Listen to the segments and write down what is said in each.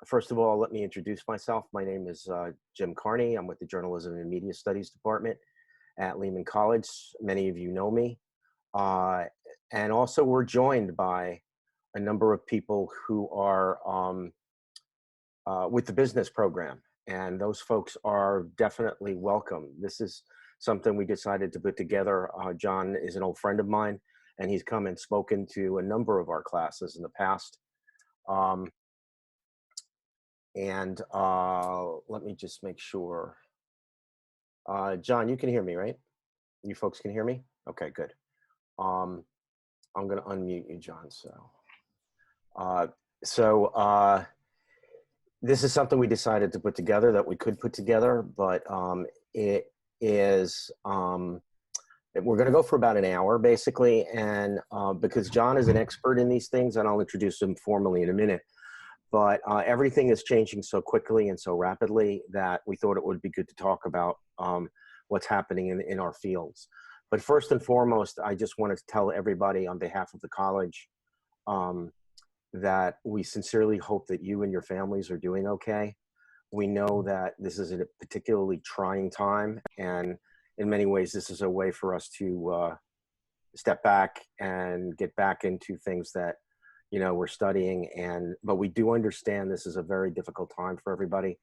First of all, let me introduce myself. My name is Jim Carney. I'm with the Journalism and Media Studies Department at Lehman College. Many of you know me. Uh, and also we're joined by a number of people who are with the business program. And those folks are definitely welcome. This is something we decided to put together. John is an old friend of mine, and he's come and spoken to a number of our classes in the past. Let me just make sure. John, you can hear me, right? You folks can hear me? Okay, good. I'm going to unmute you, John. This is something we decided to put together that we could put together, but it is, we're going to go for about an hour basically. And because John is an expert in these things, and I'll introduce him formally in a minute. But everything is changing so quickly and so rapidly that we thought it would be good to talk about what's happening in our fields. But first and foremost, I just wanted to tell everybody on behalf of the college that we sincerely hope that you and your families are doing okay. We know that this is a particularly trying time, and in many ways, this is a way for us to step back and get back into things that we're studying. But we do understand this is a very difficult time for everybody,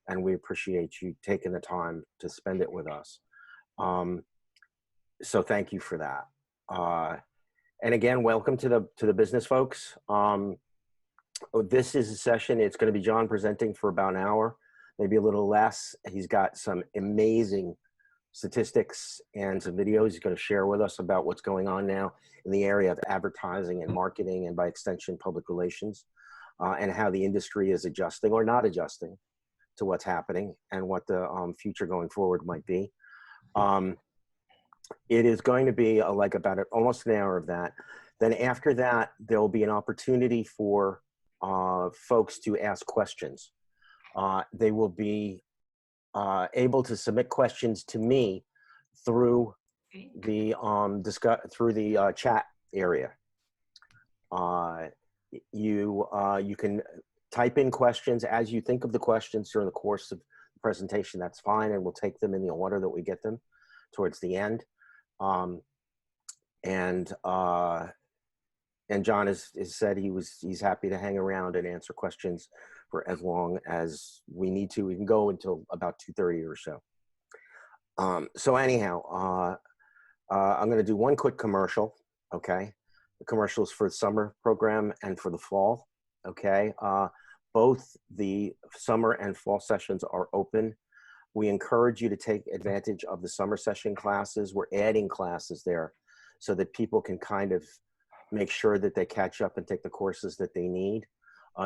and we appreciate you taking the time to spend it with us. So thank you for that. And again, welcome to the business folks. This is a session. It's going to be John presenting for about an hour, maybe a little less. He's got some amazing statistics and some videos he's going to share with us about what's going on now in the area of advertising and marketing, and by extension, public relations, and how the industry is adjusting or not adjusting to what's happening and what the future going forward might be. It is going to be almost an hour of that. Then after that, there'll be an opportunity for folks to ask questions. They will be able to submit questions to me through the chat area. You can type in questions as you think of the questions during the course of the presentation. That's fine, and we'll take them in the order that we get them towards the end. And John has said he's happy to hang around and answer questions for as long as we need to. We can go until about 2:30 or so. So anyhow, I'm going to do one quick commercial. Okay, the commercial is for the summer program and for the fall. Okay, both the summer and fall sessions are open. We encourage you to take advantage of the summer session classes. We're adding classes there so that people can kind of make sure that they catch up and take the courses that they need.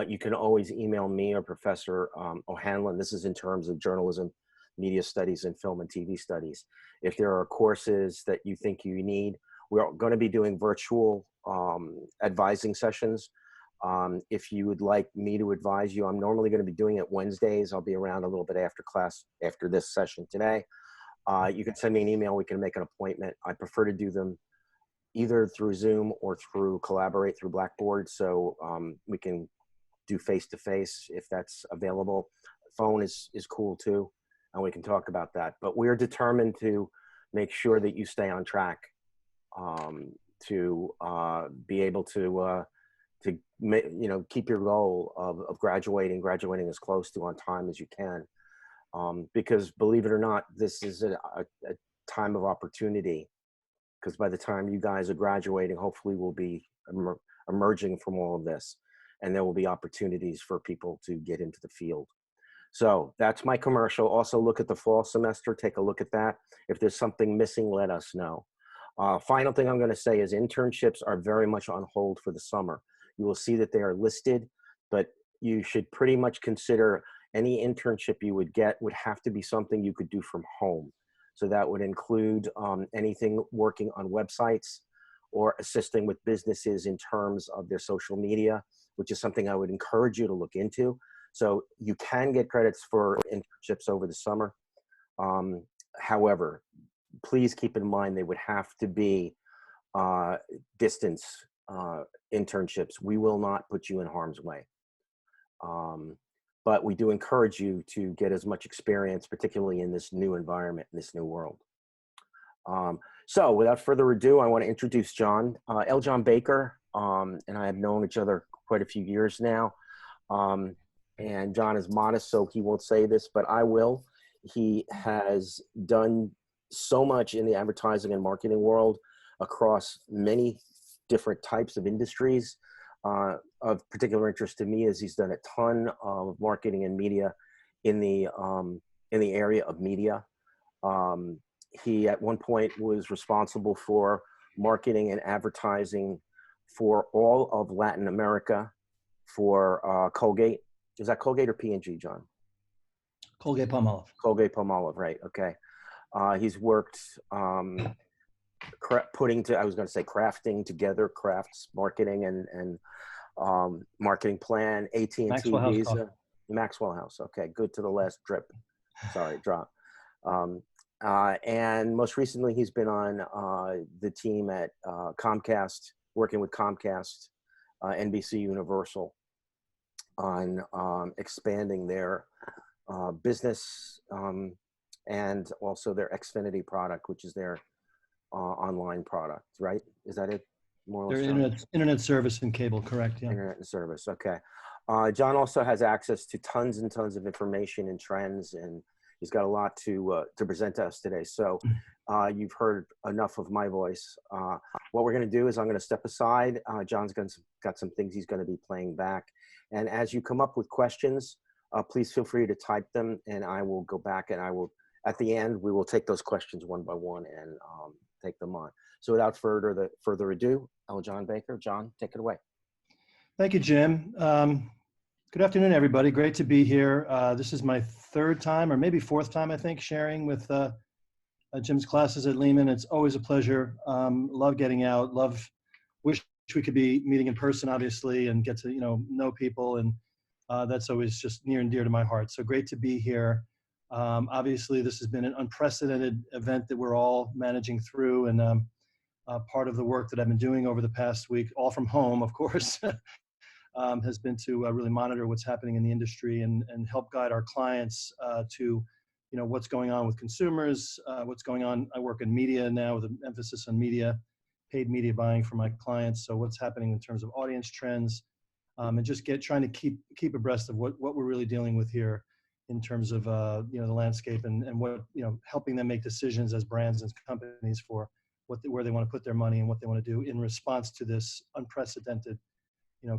You can always email me or Professor O'Hanlon. This is in terms of journalism, media studies, and film and TV studies. If there are courses that you think you need, we're going to be doing virtual advising sessions. If you would like me to advise you, I'm normally going to be doing it Wednesdays. I'll be around a little bit after class, after this session today. You can send me an email. We can make an appointment. I prefer to do them either through Zoom or through Collaborate through Blackboard. So we can do face-to-face if that's available. Phone is cool too, and we can talk about that. But we're determined to make sure that you stay on track to be able to keep your goal of graduating as close to on time as you can. Because believe it or not, this is a time of opportunity. Because by the time you guys are graduating, hopefully we'll be emerging from all of this, and there will be opportunities for people to get into the field. So that's my commercial. Also look at the fall semester, take a look at that. If there's something missing, let us know. Final thing I'm gonna say is internships are very much on hold for the summer. You will see that they are listed, but you should pretty much consider any internship you would get would have to be something you could do from home. So that would include anything working on websites or assisting with businesses in terms of their social media, which is something I would encourage you to look into. So you can get credits for internships over the summer. However, please keep in mind they would have to be distance internships. We will not put you in harm's way. but we do encourage you to get as much experience, particularly in this new environment, in this new world. So without further ado, I want to introduce John, L. John Baker, and I have known each other quite a few years now. And John is modest, so he won't say this, but I will. He has done so much in the advertising and marketing world across many different types of industries. Of particular interest to me is he's done a ton of marketing and media in the area of media. He at one point was responsible for marketing and advertising for all of Latin America for Colgate. Is that Colgate or P&G, John? Colgate-Palmolive. Colgate-Palmolive, right? Okay. He's worked crafting together crafts, marketing and marketing plan, AT&T, Maxwell House Visa, Coffee. Maxwell House. Okay, good to the last drip. Sorry, drop. And most recently, he's been on the team at Comcast, working with Comcast, NBC Universal, on expanding their business and also their Xfinity product, which is their online product, right? Is that it? More or Their less, internet service and cable, correct? Yeah. internet and service. Okay. John also has access to tons and tons of information and trends, and he's got a lot to present to us today. So you've heard enough of my voice. What we're going to do is I'm going to step aside. John's got some things he's going to be playing back. And as you come up with questions, please feel free to type them, and I will go back and I will, at the end, we will take those questions one by one and take them on. So without further ado, L. John Baker. John, take it away. Thank you, Jim. Good afternoon, everybody. Great to be here. This is my third time, or maybe fourth time, I think, sharing with Jim's classes at Lehman. It's always a pleasure. Love getting out. Wish we could be meeting in person, obviously, and get to know people, and that's always just near and dear to my heart. So great to be here. Obviously, this has been an unprecedented event that we're all managing through, and part of the work that I've been doing over the past week, all from home, of course, has been to really monitor what's happening in the industry and help guide our clients to what's going on with consumers, what's going on. I work in media now with an emphasis on media, paid media buying for my clients. So what's happening in terms of audience trends, and just trying to keep abreast of what we're really dealing with here in terms of the landscape and what helping them make decisions as brands and companies for where they want to put their money and what they want to do in response to this unprecedented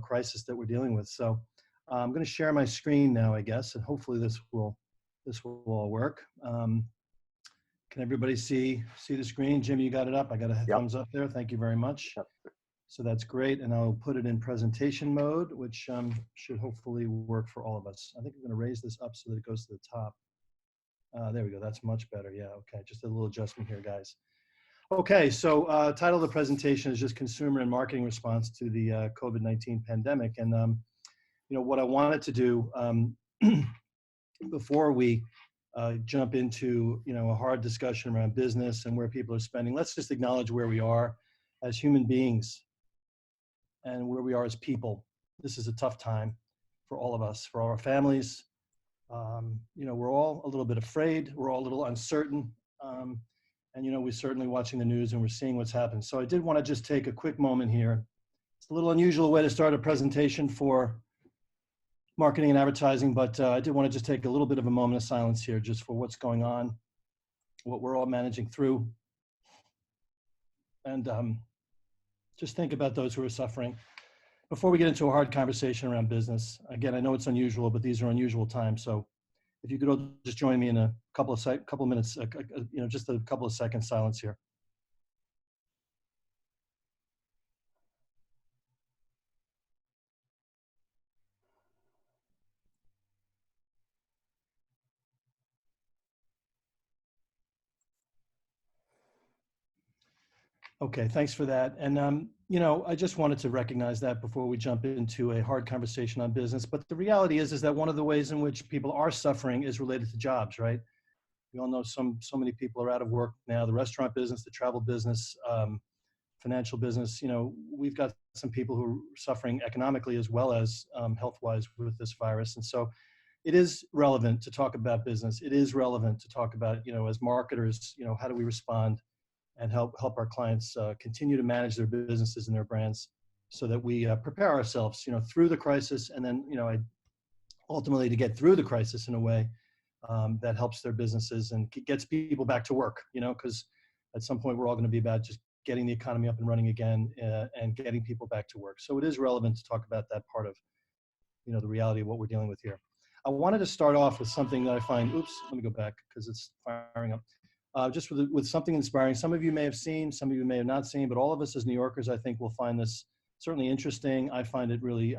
crisis that we're dealing with. So I'm going to share my screen now, I guess, and hopefully this will all work. Can everybody see the screen? Jim, you got it up? I got a thumbs up there. Thank you very much. Yep. So that's great. And I'll put it in presentation mode, which should hopefully work for all of us. I think I'm going to raise this up so that it goes to the top. There we go. That's much better. Yeah. Okay. Just a little adjustment here, guys. Okay. So title of the presentation is just Consumer and Marketing Response to the COVID-19 Pandemic. And, what I wanted to do before we jump into, a hard discussion around business and where people are spending, let's just acknowledge where we are as human beings and where we are as people. This is a tough time for all of us, for our families. We're all a little bit afraid. We're all a little uncertain. And, we're certainly watching the news and we're seeing what's happened. So I did want to just take a quick moment here. It's a little unusual way to start a presentation for marketing and advertising, but I did want to just take a little bit of a moment of silence here just for what's going on, what we're all managing through. And just think about those who are suffering. Before we get into a hard conversation around business, again, I know it's unusual, but these are unusual times. So if you could all just join me in a couple of minutes, just a couple of seconds silence here. Okay, thanks for that. And, I just wanted to recognize that before we jump into a hard conversation on business. But the reality is that one of the ways in which people are suffering is related to jobs, right? We all know so many people are out of work now, the restaurant business, the travel business, financial business. We've got some people who are suffering economically as well as health-wise with this virus. And so it is relevant to talk about business. It is relevant to talk about, as marketers, how do we respond and help our clients continue to manage their businesses and their brands, so that we prepare ourselves, through the crisis, and then, ultimately to get through the crisis in a way that helps their businesses and gets people back to work, because at some point we're all going to be about just getting the economy up and running again, and getting people back to work. So it is relevant to talk about that part of, the reality of what we're dealing with here. I wanted to start off with something that I find, oops, let me go back because it's firing up. Just with something inspiring. Some of you may have seen, some of you may have not seen, but all of us as New Yorkers, I think, will find this certainly interesting. I find it really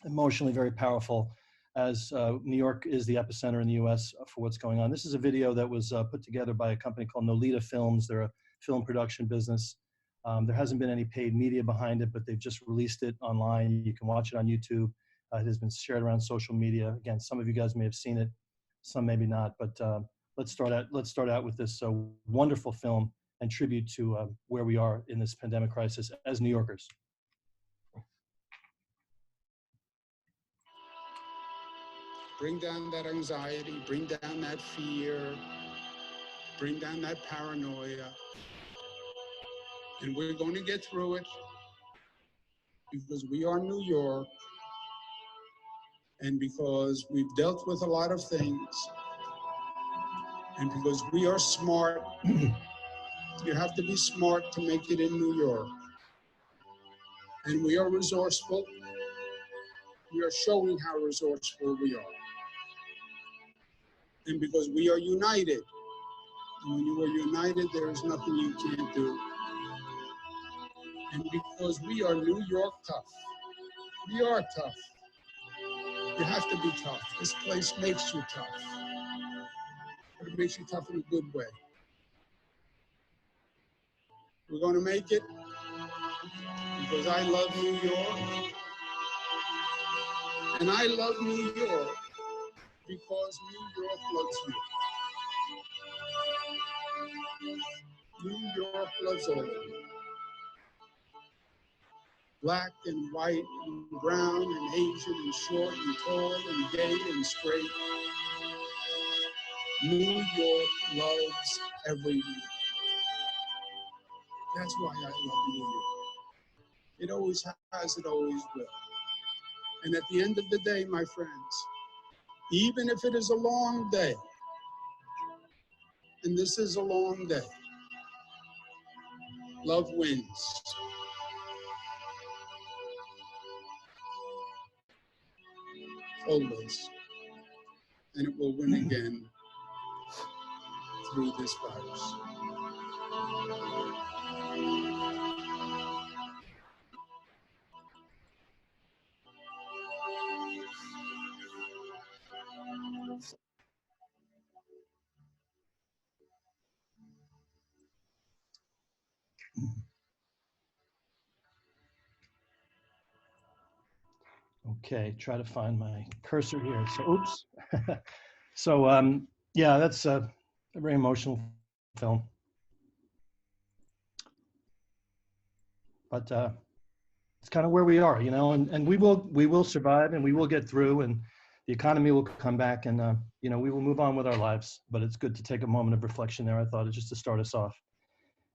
emotionally very powerful, as New York is the epicenter in the US for what's going on. This is a video that was put together by a company called Nolita Films. They're a film production business. There hasn't been any paid media behind it, but they've just released it online. You can watch it on YouTube. It has been shared around social media. Again, some of you guys may have seen it, some maybe not, but let's start out with this wonderful film and tribute to where we are in this pandemic crisis as New Yorkers. Bring down that anxiety, bring down that fear, bring down that paranoia. And we're going to get through it because we are New York, and because we've dealt with a lot of things, and because we are smart. You have to be smart to make it in New York. And we are resourceful. We are showing how resourceful we are. And because we are united, and when you are united, there is nothing you can't do. And because we are New York tough, we are tough. You have to be tough. This place makes you tough. But it makes you tough in a good way. We're going to make it because I love New York. And I love New York because New York loves me. New York loves all of you. Black and white and brown and Asian and short and tall and gay and straight. New York loves everyone. That's why I love New York. It always has, it always will. And at the end of the day, my friends, even if it is a long day, and this is a long day, love wins. Always. And it will win again through this virus. Okay, try to find my cursor here. So, oops. So, yeah, that's a very emotional film. But it's kind of where we are, and we will survive, and we will get through, and the economy will come back, and we will move on with our lives. But it's good to take a moment of reflection there. I thought it just to start us off,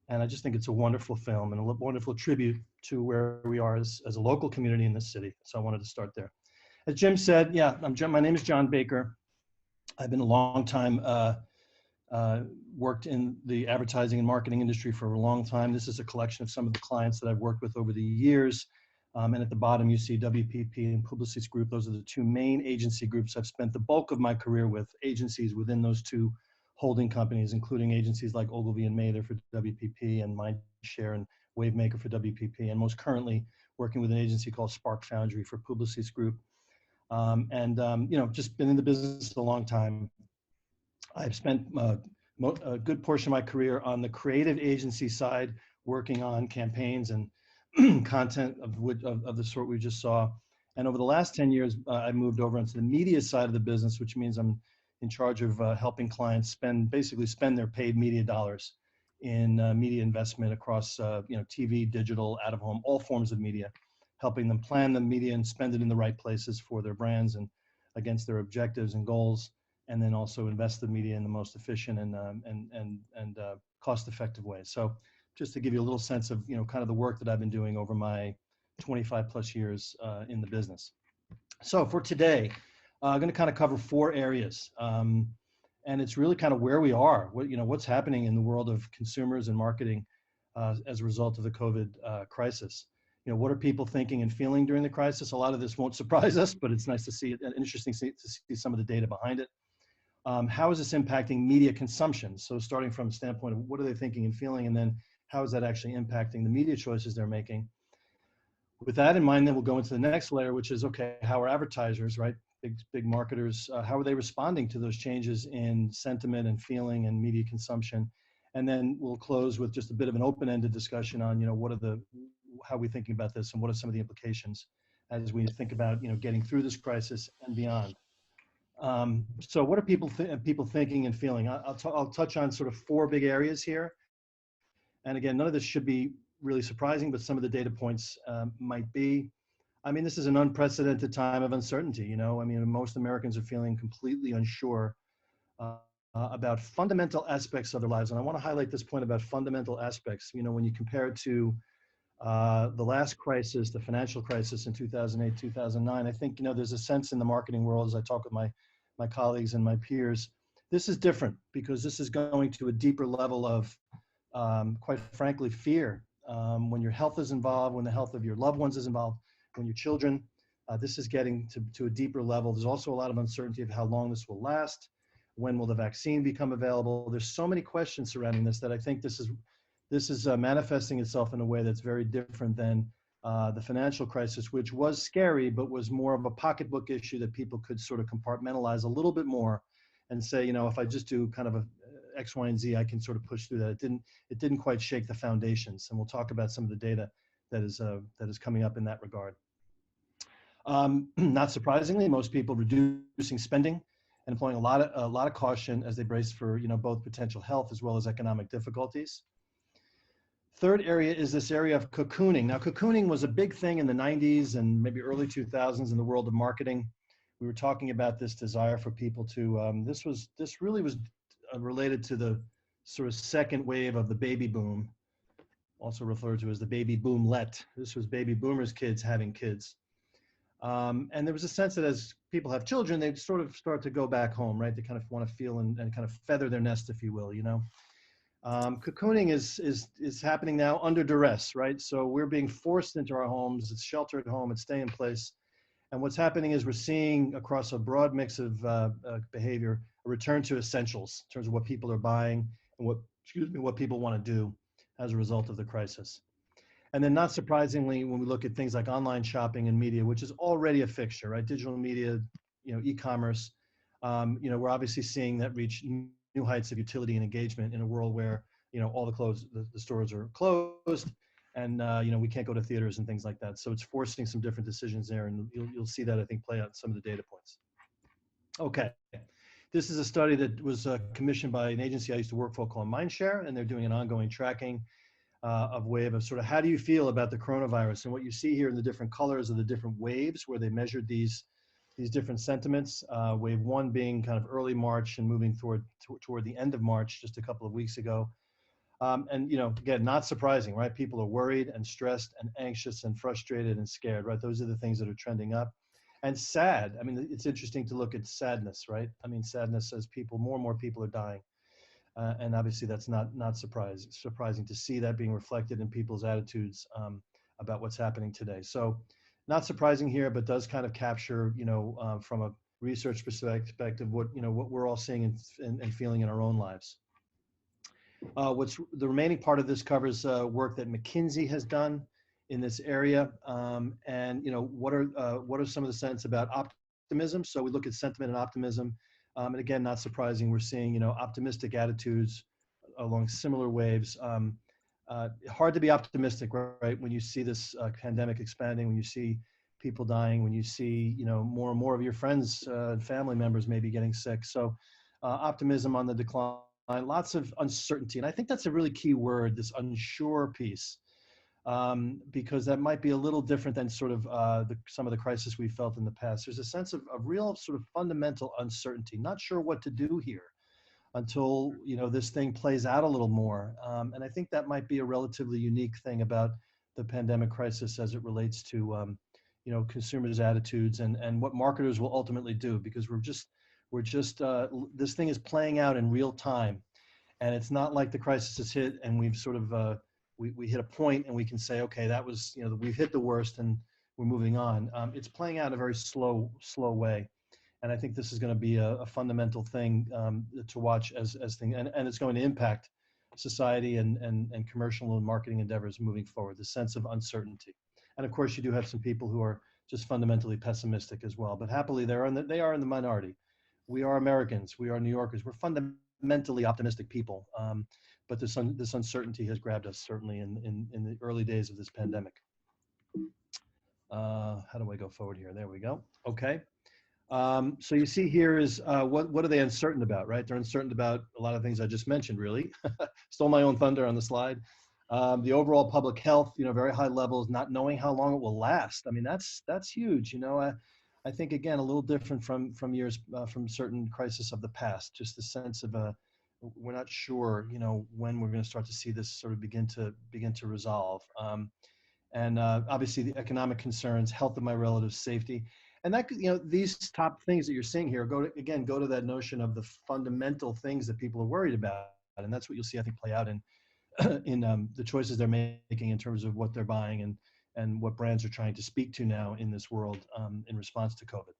and I just think it's a wonderful film and a wonderful tribute to where we are as a local community in this city. So I wanted to start there. As Jim said, yeah, my name is John Baker. I've been a long time, worked in the advertising and marketing industry for a long time. This is a collection of some of the clients that I've worked with over the years. And at the bottom, you see WPP and Publicis Group. Those are the two main agency groups I've spent the bulk of my career with, agencies within those two holding companies, including agencies like Ogilvy and Mather for WPP and Mindshare and Wavemaker for WPP, and most currently working with an agency called Spark Foundry for Publicis Group. Just been in the business a long time. I've spent a good portion of my career on the creative agency side, working on campaigns and content of the sort we just saw. And over the last 10 years, I moved over into the media side of the business, which means I'm in charge of helping clients basically spend their paid media dollars in media investment across TV, digital, out of home, all forms of media, helping them plan the media and spend it in the right places for their brands and against their objectives and goals, and then also invest the media in the most efficient and cost-effective way. So just to give you a little sense of, kind of the work that I've been doing over my 25 plus years in the business. So for today, I'm going to kind of cover 4 areas. And it's really kind of where we are, what's happening in the world of consumers and marketing as a result of the COVID crisis. What are people thinking and feeling during the crisis? A lot of this won't surprise us, but it's nice to see it, and interesting to see some of the data behind it. How is this impacting media consumption? So starting from a standpoint of what are they thinking and feeling, and then how is that actually impacting the media choices they're making? With that in mind, then we'll go into the next layer, which is, okay, how are advertisers, right? Big marketers, how are they responding to those changes in sentiment and feeling and media consumption? And then we'll close with just a bit of an open-ended discussion on, how are we thinking about this and what are some of the implications as we think about, getting through this crisis and beyond. So what are people thinking and feeling? I'll touch on sort of 4 big areas here. And again, none of this should be really surprising, but some of the data points might be. I mean, this is an unprecedented time of uncertainty. Most Americans are feeling completely unsure about fundamental aspects of their lives. And I want to highlight this point about fundamental aspects. When you compare it to the last crisis, the financial crisis in 2008, 2009, I think, there's a sense in the marketing world, as I talk with my colleagues and my peers, this is different because this is going to a deeper level of, quite frankly, fear. When your health is involved, when the health of your loved ones is involved, when your children, this is getting to a deeper level. There's also a lot of uncertainty of how long this will last. When will the vaccine become available? There's so many questions surrounding this that I think this is manifesting itself in a way that's very different than the financial crisis, which was scary, but was more of a pocketbook issue that people could sort of compartmentalize a little bit more and say, if I just do kind of a X, Y, and Z, I can sort of push through that. It didn't quite shake the foundations. And we'll talk about some of the data that is coming up in that regard. Not surprisingly, most people reducing spending and employing a lot of caution as they brace for both potential health as well as economic difficulties. Third area is this area of cocooning. Now, cocooning was a big thing in the 90s and maybe early 2000s in the world of marketing. We were talking about this desire for people to. This really was related to the sort of second wave of the baby boom, also referred to as the baby boomlet. This was baby boomers' kids having kids. And there was a sense that as people have children, they sort of start to go back home, right? They kind of want to feel and kind of feather their nest, if you will, Cocooning is happening now under duress, right? So we're being forced into our homes. It's shelter at home. It's stay in place. And what's happening is we're seeing across a broad mix of behavior, a return to essentials in terms of what people are buying and what people want to do as a result of the crisis. And then not surprisingly, when we look at things like online shopping and media, which is already a fixture, right? Digital media, e-commerce, we're obviously seeing that reach new heights of utility and engagement in a world where, all the stores are closed and, we can't go to theaters and things like that. So it's forcing some different decisions there. And you'll see that, I think, play out in some of the data points. Okay. This is a study that was commissioned by an agency I used to work for called Mindshare, and they're doing an ongoing tracking of wave of sort of how do you feel about the coronavirus. And what you see here in the different colors of the different waves where they measured these different sentiments, wave 1 being kind of early March and moving toward the end of March just a couple of weeks ago. And, again, not surprising, right? People are worried and stressed and anxious and frustrated and scared, right? Those are the things that are trending up. And sad. I mean, it's interesting to look at sadness, right? I mean, sadness as more and more people are dying. And obviously that's not surprising to see that being reflected in people's attitudes about what's happening today. So not surprising here, but does kind of capture, from a research perspective, what we're all seeing and feeling in our own lives. What's the remaining part of this covers work that McKinsey has done in this area, and what are some of the sense about optimism? So we look at sentiment and optimism, and again, not surprising, we're seeing optimistic attitudes along similar waves. Hard to be optimistic, right? When you see this pandemic expanding, when you see people dying, when you see more and more of your friends and family members maybe getting sick. So optimism on the decline, lots of uncertainty, and I think that's a really key word, this unsure piece. because that might be a little different than sort of some of the crisis we felt in the past. There's a sense of real sort of fundamental uncertainty, not sure what to do here until, you know, this thing plays out a little more. And I think that might be a relatively unique thing about the pandemic crisis as it relates to, you know, consumers' attitudes and what marketers will ultimately do, because this thing is playing out in real time. And it's not like the crisis has hit and we've sort of, we hit a point and we can say, okay, that was, you know, we've hit the worst and we're moving on. It's playing out in a very slow way. And I think this is going to be a fundamental thing to watch as thing, and it's going to impact society and commercial and marketing endeavors moving forward, the sense of uncertainty. And of course, you do have some people who are just fundamentally pessimistic as well, but happily they are in the minority. We are Americans, we are New Yorkers, we're fundamentally optimistic people. But this uncertainty has grabbed us, certainly in the early days of this pandemic. How do I go forward here? There we go. Okay. So you see here is what are they uncertain about, right? They're uncertain about a lot of things I just mentioned, really. Stole my own thunder on the slide. The overall public health, you know, very high levels, not knowing how long it will last. I mean, that's huge. You know, I think, again, a little different from years, from certain crises of the past, just the sense of we're not sure, you know, when we're going to start to see this sort of begin to resolve. And obviously the economic concerns, health of my relatives, safety. And that, you know, these top things that you're seeing here go to that notion of the fundamental things that people are worried about. And that's what you'll see, I think, play out in the choices they're making in terms of what they're buying and what brands are trying to speak to now in this world in response to COVID.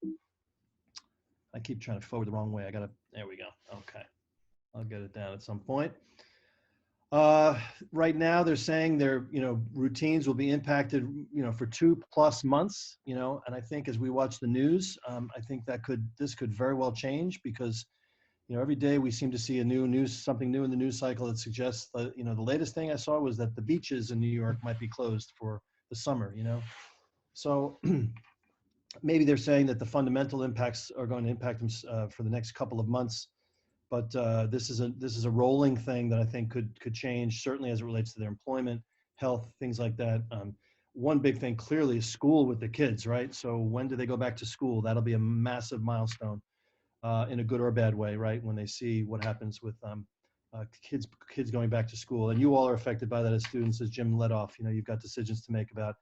I keep trying to forward the wrong way. There we go. Okay. I'll get it down at some point. Right now they're saying their, you know, routines will be impacted, you know, for 2+ months, you know, and I think as we watch the news, I think this could very well change, because, you know, every day we seem to see something new in the news cycle that suggests that, you know, the latest thing I saw was that the beaches in New York might be closed for the summer, you know. So maybe they're saying that the fundamental impacts are going to impact them for the next couple of months. But this is a rolling thing that I think could change, certainly as it relates to their employment, health, things like that. One big thing clearly is school with the kids, right? So when do they go back to school? That'll be a massive milestone in a good or a bad way, right? When they see what happens with kids going back to school. And you all are affected by that as students, as Jim led off. You know, you've got decisions to make about,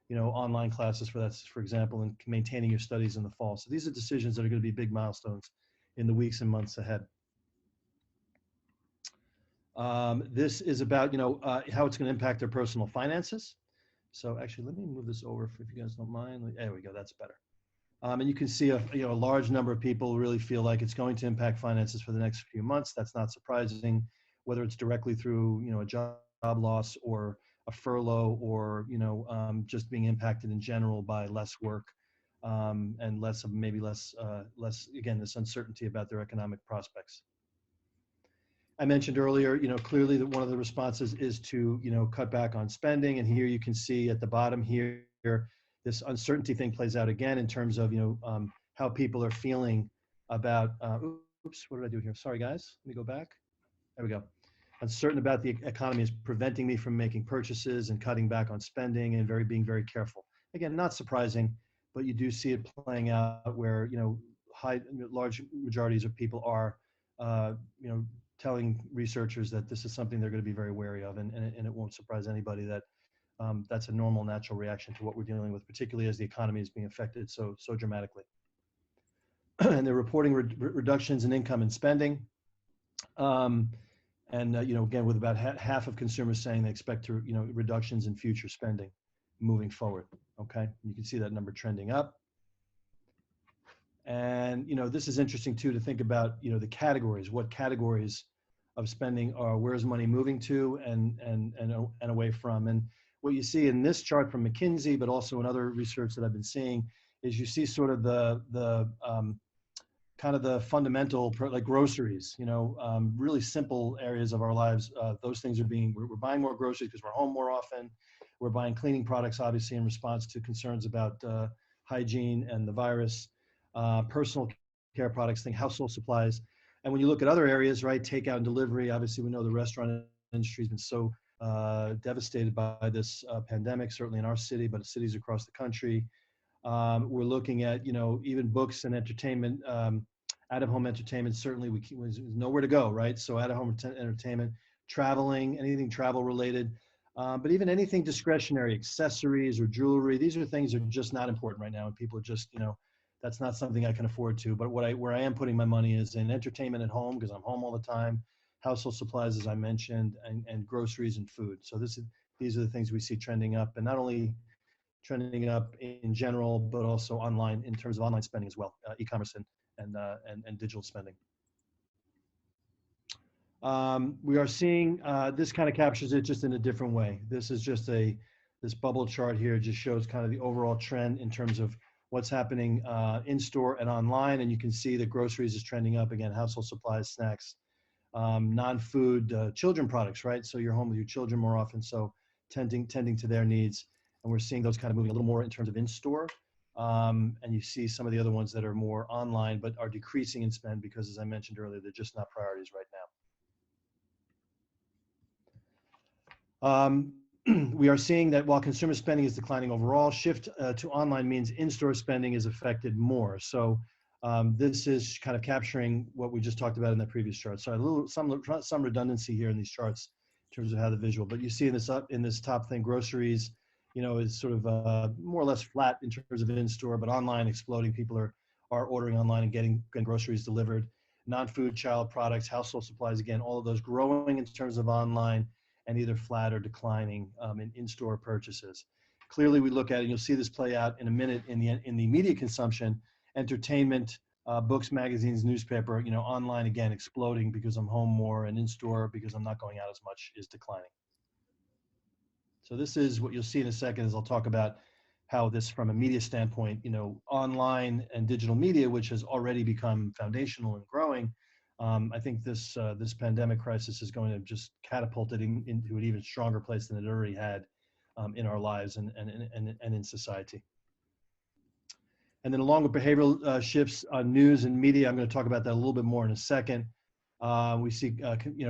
you know, online classes for example, and maintaining your studies in the fall. So these are decisions that are going to be big milestones in the weeks and months ahead. This is about, you know, how it's going to impact their personal finances. So actually, let me move this over if you guys don't mind. There we go. That's better. And you can see a large number of people really feel like it's going to impact finances for the next few months. That's not surprising, whether it's directly through, you know, a job loss or a furlough, or, you know, just being impacted in general by less work and less again, this uncertainty about their economic prospects. I mentioned earlier, you know, clearly that one of the responses is to, you know, cut back on spending. And here you can see at the bottom here, this uncertainty thing plays out again in terms of, you know, how people are feeling about, oops, what did I do here? Sorry, guys. Let me go back. There we go. Uncertain about the economy is preventing me from making purchases and cutting back on spending and being very careful. Again, not surprising, but you do see it playing out where, you know, large majorities of people are, you know, telling researchers that this is something they're going to be very wary of, and it won't surprise anybody that that's a normal, natural reaction to what we're dealing with, particularly as the economy is being affected so dramatically. And they're reporting reductions in income and spending, and you know, again, with about half of consumers saying they expect to, you know, reductions in future spending moving forward. Okay, you can see that number trending up. And, you know, this is interesting too, to think about, you know, the categories, what categories of spending are, where's money moving to and away from. And what you see in this chart from McKinsey, but also in other research that I've been seeing, is you see sort of the kind of the fundamental, like groceries, you know, really simple areas of our lives. Those things are we're buying more groceries because we're home more often. We're buying cleaning products, obviously, in response to concerns about hygiene and the virus. Personal care products, household supplies. And when you look at other areas, right, takeout and delivery, obviously we know the restaurant industry has been so devastated by this pandemic, certainly in our city, but cities across the country. We're looking at, even books and entertainment, out-of-home entertainment. Certainly, there's nowhere to go, right? So out-of-home entertainment, traveling, anything travel related, but even anything discretionary, accessories or jewelry. These are things that are just not important right now, and people are just, that's not something I can afford to. But where I am putting my money is in entertainment at home, because I'm home all the time, household supplies, as I mentioned, and groceries and food. So these are the things we see trending up, and not only trending up in general, but also online in terms of online spending as well, e-commerce and digital spending. We are seeing, this kind of captures it just in a different way. This is just this bubble chart here just shows kind of the overall trend in terms of what's happening in store and online. And you can see that groceries is trending up again, household supplies, snacks, non-food, children products, right? So you're home with your children more often, so tending to their needs. And we're seeing those kind of moving a little more in terms of in-store. And you see some of the other ones that are more online, but are decreasing in spend because, as I mentioned earlier, they're just not priorities right now. We are seeing that while consumer spending is declining overall, shift to online means in-store spending is affected more. So this is kind of capturing what we just talked about in the previous chart. So some redundancy here in these charts in terms of how the visual, but you see in this top thing, groceries, is sort of more or less flat in terms of in-store, but online exploding. People are ordering online and getting groceries delivered. Non-food, child products, household supplies, again, all of those growing in terms of online, and either flat or declining in-store purchases. Clearly, we look at it, and you'll see this play out in a minute in the media consumption, entertainment, books, magazines, newspaper, online, again, exploding because I'm home more, and in-store because I'm not going out as much is declining. So this is what you'll see in a second as I'll talk about how this, from a media standpoint, online and digital media, which has already become foundational and growing, I think this pandemic crisis is going to just catapult it into an even stronger place than it already had in our lives and in society. And then along with behavioral shifts on news and media, I'm going to talk about that a little bit more in a second. We see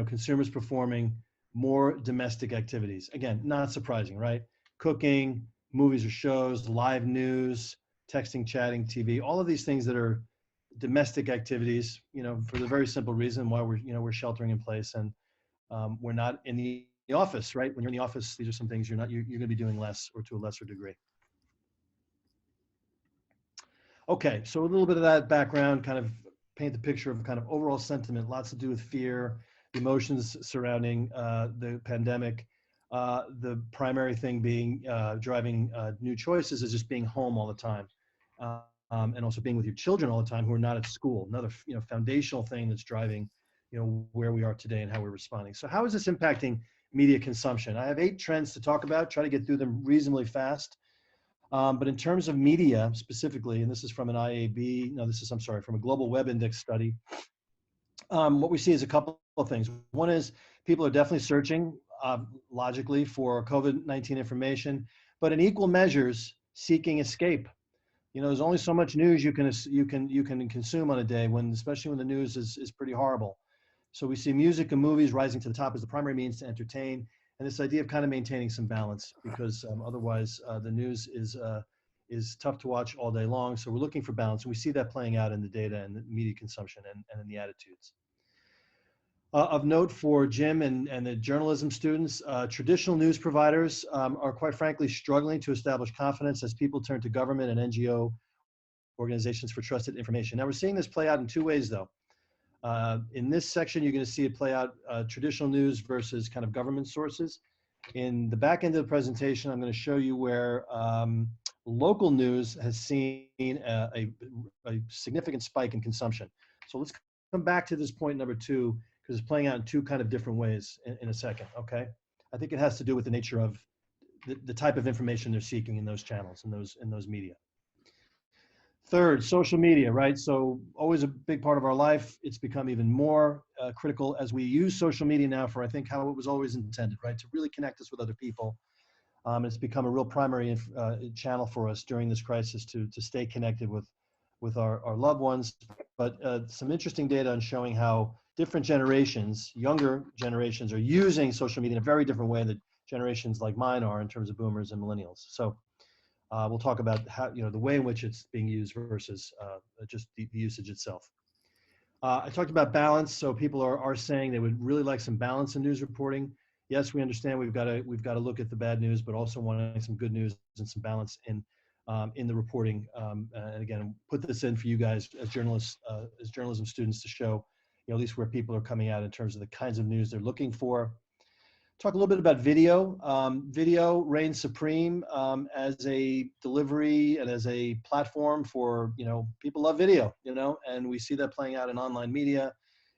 consumers performing more domestic activities. Again, not surprising, right? Cooking, movies or shows, live news, texting, chatting, TV, all of these things that are domestic activities, for the very simple reason why we're sheltering in place and we're not in the office, right? When you're in the office, these are some things you're going to be doing less or to a lesser degree. Okay, so a little bit of that background, kind of paint the picture of kind of overall sentiment, lots to do with fear, emotions surrounding the pandemic. The primary thing being driving new choices is just being home all the time. And also being with your children all the time who are not at school. Another foundational thing that's driving where we are today and how we're responding. So how is this impacting media consumption? I have 8 trends to talk about, try to get through them reasonably fast. But in terms of media specifically, and this is from an from a Global Web Index study, what we see is a couple of things. One is people are definitely searching logically for COVID-19 information, but in equal measures seeking escape. There's only so much news you can consume on a day, especially when the news is pretty horrible. So we see music and movies rising to the top as the primary means to entertain, and this idea of kind of maintaining some balance, because otherwise the news is tough to watch all day long. So we're looking for balance, and we see that playing out in the data and the media consumption and in the attitudes. Of note for Jim and the journalism students, traditional news providers are quite frankly struggling to establish confidence as people turn to government and NGO organizations for trusted information. Now we're seeing this play out in 2 ways though. In this section, you're going to see it play out traditional news versus kind of government sources. In the back end of the presentation, I'm going to show you where local news has seen a significant spike in consumption. So let's come back to this point number 2, because it's playing out in 2 kind of different ways in a second, okay? I think it has to do with the nature of the type of information they're seeking in those channels, in those media. Third, social media, right? So always a big part of our life. It's become even more critical as we use social media now for, I think, how it was always intended, right? To really connect us with other people. It's become a real primary channel for us during this crisis to stay connected with our loved ones. But some interesting data on showing how different generations, younger generations, are using social media in a very different way that generations like mine are in terms of boomers and millennials. So we'll talk about how, the way in which it's being used versus just the usage itself. I talked about balance. So people are saying they would really like some balance in news reporting. Yes, we understand we've got to look at the bad news, but also wanting some good news and some balance in the reporting. And again, put this in for you guys as journalists, as journalism students, to show, at least where people are coming out in terms of the kinds of news they're looking for. Talk a little bit about video. Video reigns supreme as a delivery and as a platform for, people love video, and we see that playing out in online media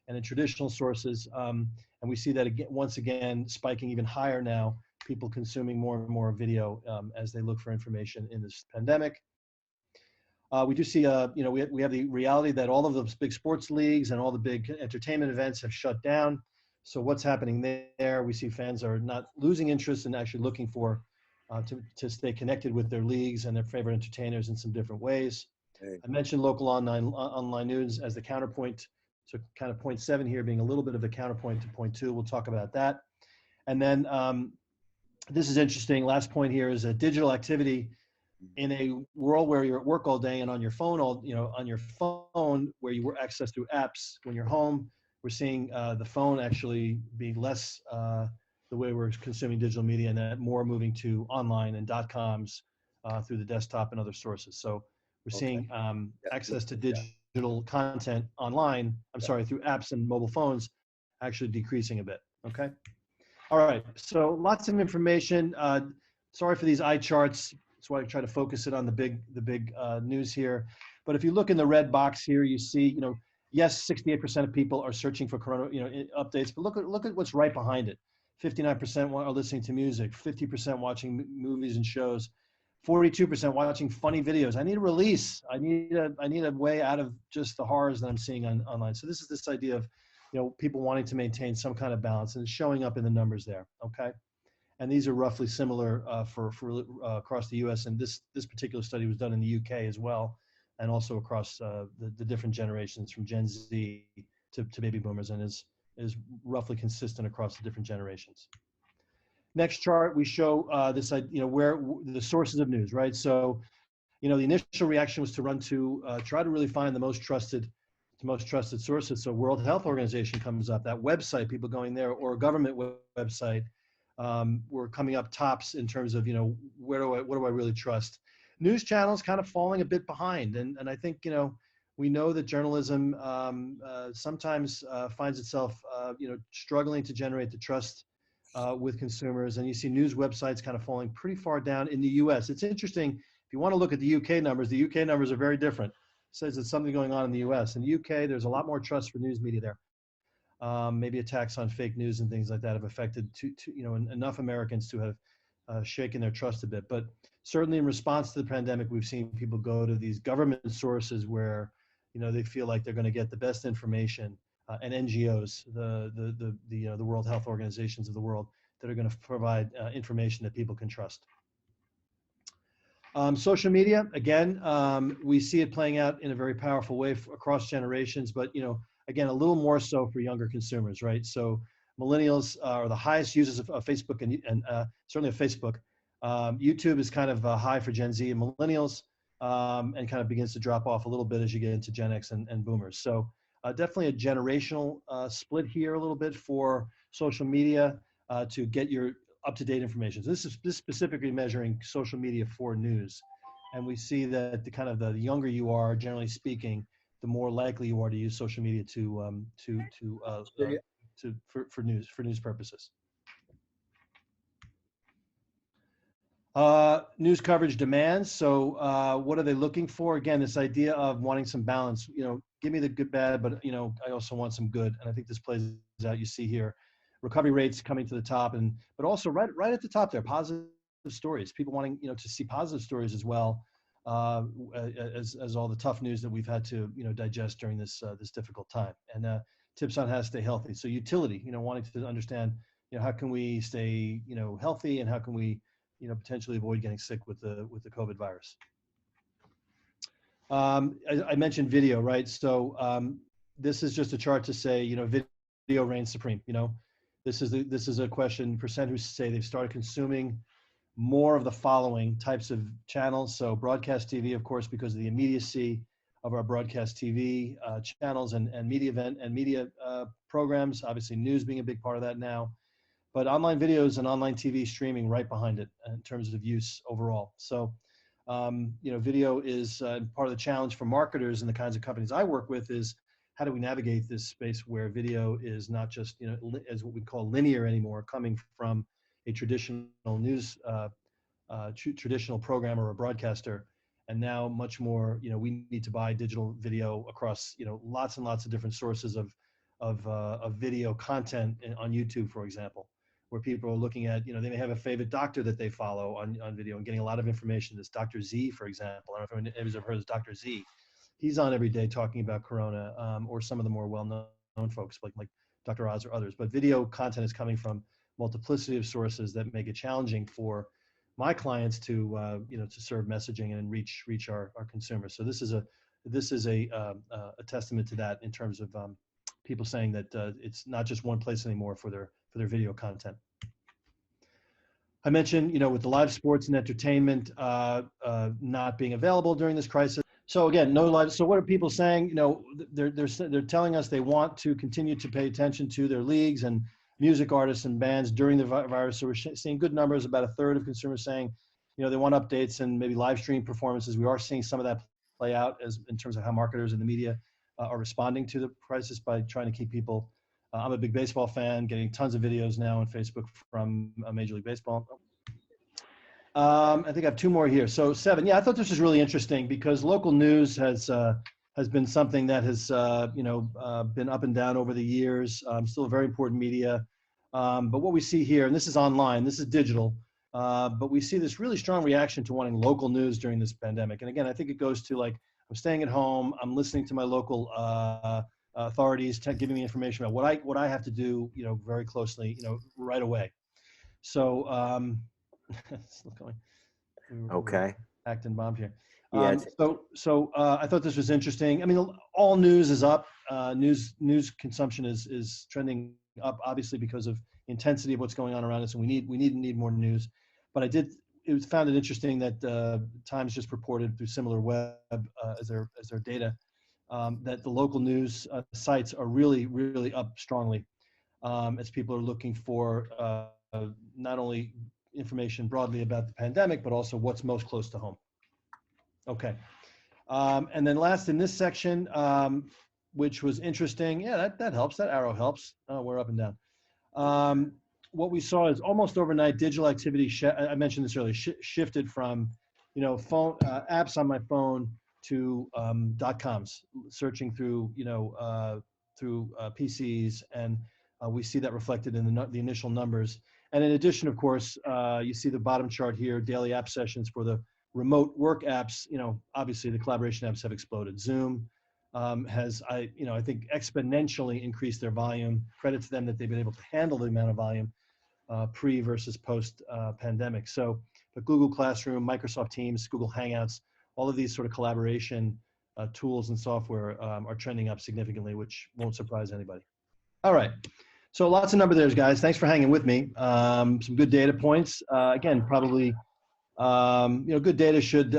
and in traditional sources. And we see that again, once again, spiking even higher now, people consuming more and more video as they look for information in this pandemic. We do see, we have the reality that all of those big sports leagues and all the big entertainment events have shut down. So what's happening there? We see fans are not losing interest and actually looking for to stay connected with their leagues and their favorite entertainers in some different ways. I mentioned local online news as the counterpoint. So kind of point 7 here being a little bit of a counterpoint to point 2. We'll talk about that. And then this is interesting. Last point here is a digital activity in a world where you're at work all day and on your phone on your phone where you were access to apps when you're home. We're seeing the phone actually be less the way we're consuming digital media, and that more moving to online and .coms through the desktop and other sources. So we're seeing access to digital content online, through apps and mobile phones actually decreasing a bit, okay? All right, so lots of information. Sorry for these eye charts. That's why I try to focus it on the big news here. But if you look in the red box here, you see, yes, 68% of people are searching for corona, updates. But look at what's right behind it. 59% are listening to music. 50% watching movies and shows. 42% watching funny videos. I need a release. I need a way out of just the horrors that I'm seeing online. So this is this idea of, people wanting to maintain some kind of balance, and it's showing up in the numbers there. Okay. And these are roughly similar for across the U.S. And this particular study was done in the U.K. as well, and also across the different generations from Gen Z to baby boomers, and is roughly consistent across the different generations. Next chart, we show this, where the sources of news, right? So, the initial reaction was to run to try to really find the most trusted sources. So World Health Organization comes up, that website, people going there, or a government website. We're coming up tops in terms of, what do I really trust? News channels kind of falling a bit behind. And I think, we know that journalism sometimes finds itself, struggling to generate the trust with consumers. And you see news websites kind of falling pretty far down in the US. It's interesting, if you want to look at the UK numbers are very different. It says there's something going on in the US. In the UK, there's a lot more trust for news media there. Maybe attacks on fake news and things like that have affected enough Americans to have shaken their trust a bit. But certainly in response to the pandemic, we've seen people go to these government sources where, they feel like they're going to get the best information, and NGOs, the World Health Organizations of the world, that are going to provide information that people can trust. Social media, again, we see it playing out in a very powerful way across generations, but again, a little more so for younger consumers, right? So millennials are the highest users of Facebook and certainly of Facebook. YouTube is kind of high for Gen Z and millennials, and kind of begins to drop off a little bit as you get into Gen X and boomers. So definitely a generational split here a little bit for social media to get your up-to-date information. So this is specifically measuring social media for news. And we see that the younger you are, generally speaking, the more likely you are to use social media for news purposes. News coverage demands. So what are they looking for? Again, this idea of wanting some balance. Give me the good, bad, but I also want some good. And I think this plays out. You see here, recovery rates coming to the top, but also right at the top there, positive stories. People wanting to see positive stories as well. As all the tough news that we've had to digest during this difficult time, and tips on how to stay healthy. So utility, wanting to understand how can we stay healthy, and how can we potentially avoid getting sick with the COVID virus. I mentioned video, right? So this is just a chart to say, video reigns supreme. This is a question, percent who say they've started consuming more of the following types of channels. So broadcast TV, of course, because of the immediacy of our broadcast TV channels and media programs, obviously news being a big part of that now, but online videos and online TV streaming right behind it in terms of use overall. So, video is part of the challenge for marketers and the kinds of companies I work with is how do we navigate this space where video is not just, as what we call linear anymore, coming from a traditional news, traditional programmer or broadcaster, and now much more, we need to buy digital video across, lots and lots of different sources of video content on YouTube, for example, where people are looking at, they may have a favorite doctor that they follow on video and getting a lot of information. This Dr. Z, for example, I don't know if anybody's ever heard of Dr. Z. He's on every day talking about Corona, or some of the more well-known folks like Dr. Oz or others. But video content is coming from multiplicity of sources that make it challenging for my clients to to serve messaging and reach our consumers. So this is a testament to that in terms of people saying that it's not just one place anymore for their video content. I mentioned, with the live sports and entertainment not being available during this crisis. So again, no live. So what are people saying? They're telling us they want to continue to pay attention to their leagues and music artists and bands during the virus. So we're seeing good numbers. About a third of consumers saying, they want updates and maybe live stream performances. We are seeing some of that play out as in terms of how marketers and the media are responding to the crisis by trying to keep people. I'm a big baseball fan, getting tons of videos now on Facebook from Major League Baseball. I think I have two more here. So 7. Yeah, I thought this was really interesting because local news has been something that has been up and down over the years. Still a very important media. But what we see here, and this is online, this is digital, but we see this really strong reaction to wanting local news during this pandemic. And again, I think it goes to like, I'm staying at home, I'm listening to my local authorities giving me information about what I have to do, very closely, right away. So, still going. Okay. Acting bomb here. Yeah. So I thought this was interesting. I mean, all news is up. News consumption is trending up, obviously because of intensity of what's going on around us, and we need more news. But found it interesting that Times just reported through SimilarWeb as their data that the local news sites are really up strongly as people are looking for not only information broadly about the pandemic, but also what's most close to home. Okay. And then last in this section, which was interesting. Yeah, that helps. That arrow helps. We're up and down. What we saw is almost overnight digital activity. I mentioned this earlier, shifted from, phone apps on my phone to .coms, searching through, through PCs, and we see that reflected in the initial numbers. And in addition, of course, you see the bottom chart here, daily app sessions for the remote work apps. Obviously the collaboration apps have exploded. Zoom has, I think, exponentially increased their volume. Credit to them that they've been able to handle the amount of volume pre versus post pandemic. So the Google Classroom, Microsoft Teams, Google Hangouts, all of these sort of collaboration tools and software are trending up significantly, which won't surprise anybody. All right. So lots of numbers there, guys. Thanks for hanging with me. Some good data points. Again, probably, good data should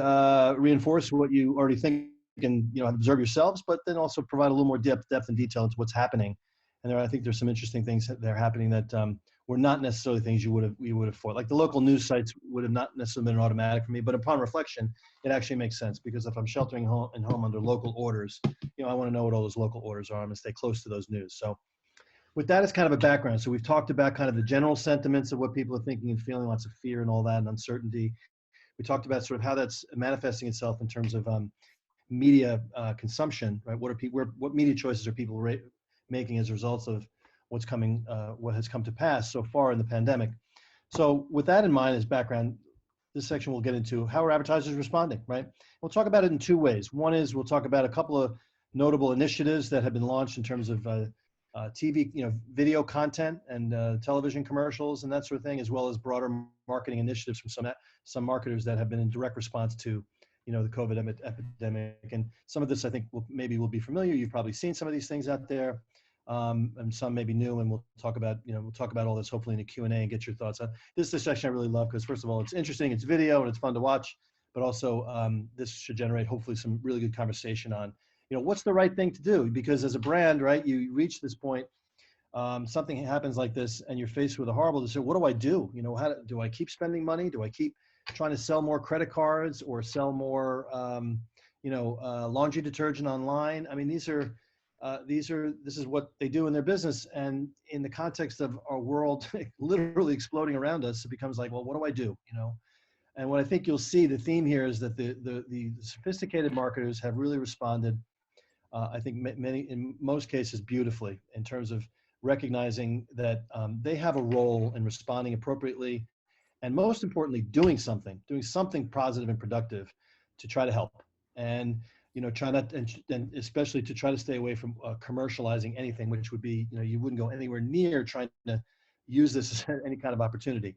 reinforce what you already think and observe yourselves, but then also provide a little more depth and detail into what's happening. And I think there's some interesting things that are happening that were not necessarily things you would have thought. Like the local news sites would have not necessarily been automatic for me, but upon reflection, it actually makes sense because if I'm sheltering in home under local orders, I want to know what all those local orders are. I'm going to stay close to those news. So with that as kind of a background, so we've talked about kind of the general sentiments of what people are thinking and feeling, lots of fear and all that and uncertainty. We talked about sort of how that's manifesting itself in terms of media consumption, right? What media choices are people making as a result of what has come to pass so far in the pandemic? So with that in mind as background, this section we'll get into how are advertisers responding, right? We'll talk about it in two ways. One is we'll talk about a couple of notable initiatives that have been launched in terms of TV, video content and television commercials and that sort of thing, as well as broader marketing initiatives from some marketers that have been in direct response to the COVID epidemic. And some of this, I think, will be familiar. You've probably seen some of these things out there, and some may be new. And we'll talk about all this hopefully in the Q&A and get your thoughts on this. Is the section I really love because, first of all, it's interesting, it's video, and it's fun to watch. But also, this should generate hopefully some really good conversation on, what's the right thing to do? Because as a brand, right, you reach this point. Something happens like this and you're faced with a horrible decision. What do I do? Do I keep spending money? Do I keep trying to sell more credit cards or sell more, laundry detergent online? I mean, this is what they do in their business. And in the context of our world literally exploding around us, it becomes like, well, what do I do? And what I think you'll see, the theme here is that the sophisticated marketers have really responded, I think in most cases, beautifully in terms of recognizing that they have a role in responding appropriately, and most importantly, doing something positive and productive to try to help. And try not, and especially to try to stay away from commercializing anything, which would be, you wouldn't go anywhere near trying to use this as any kind of opportunity.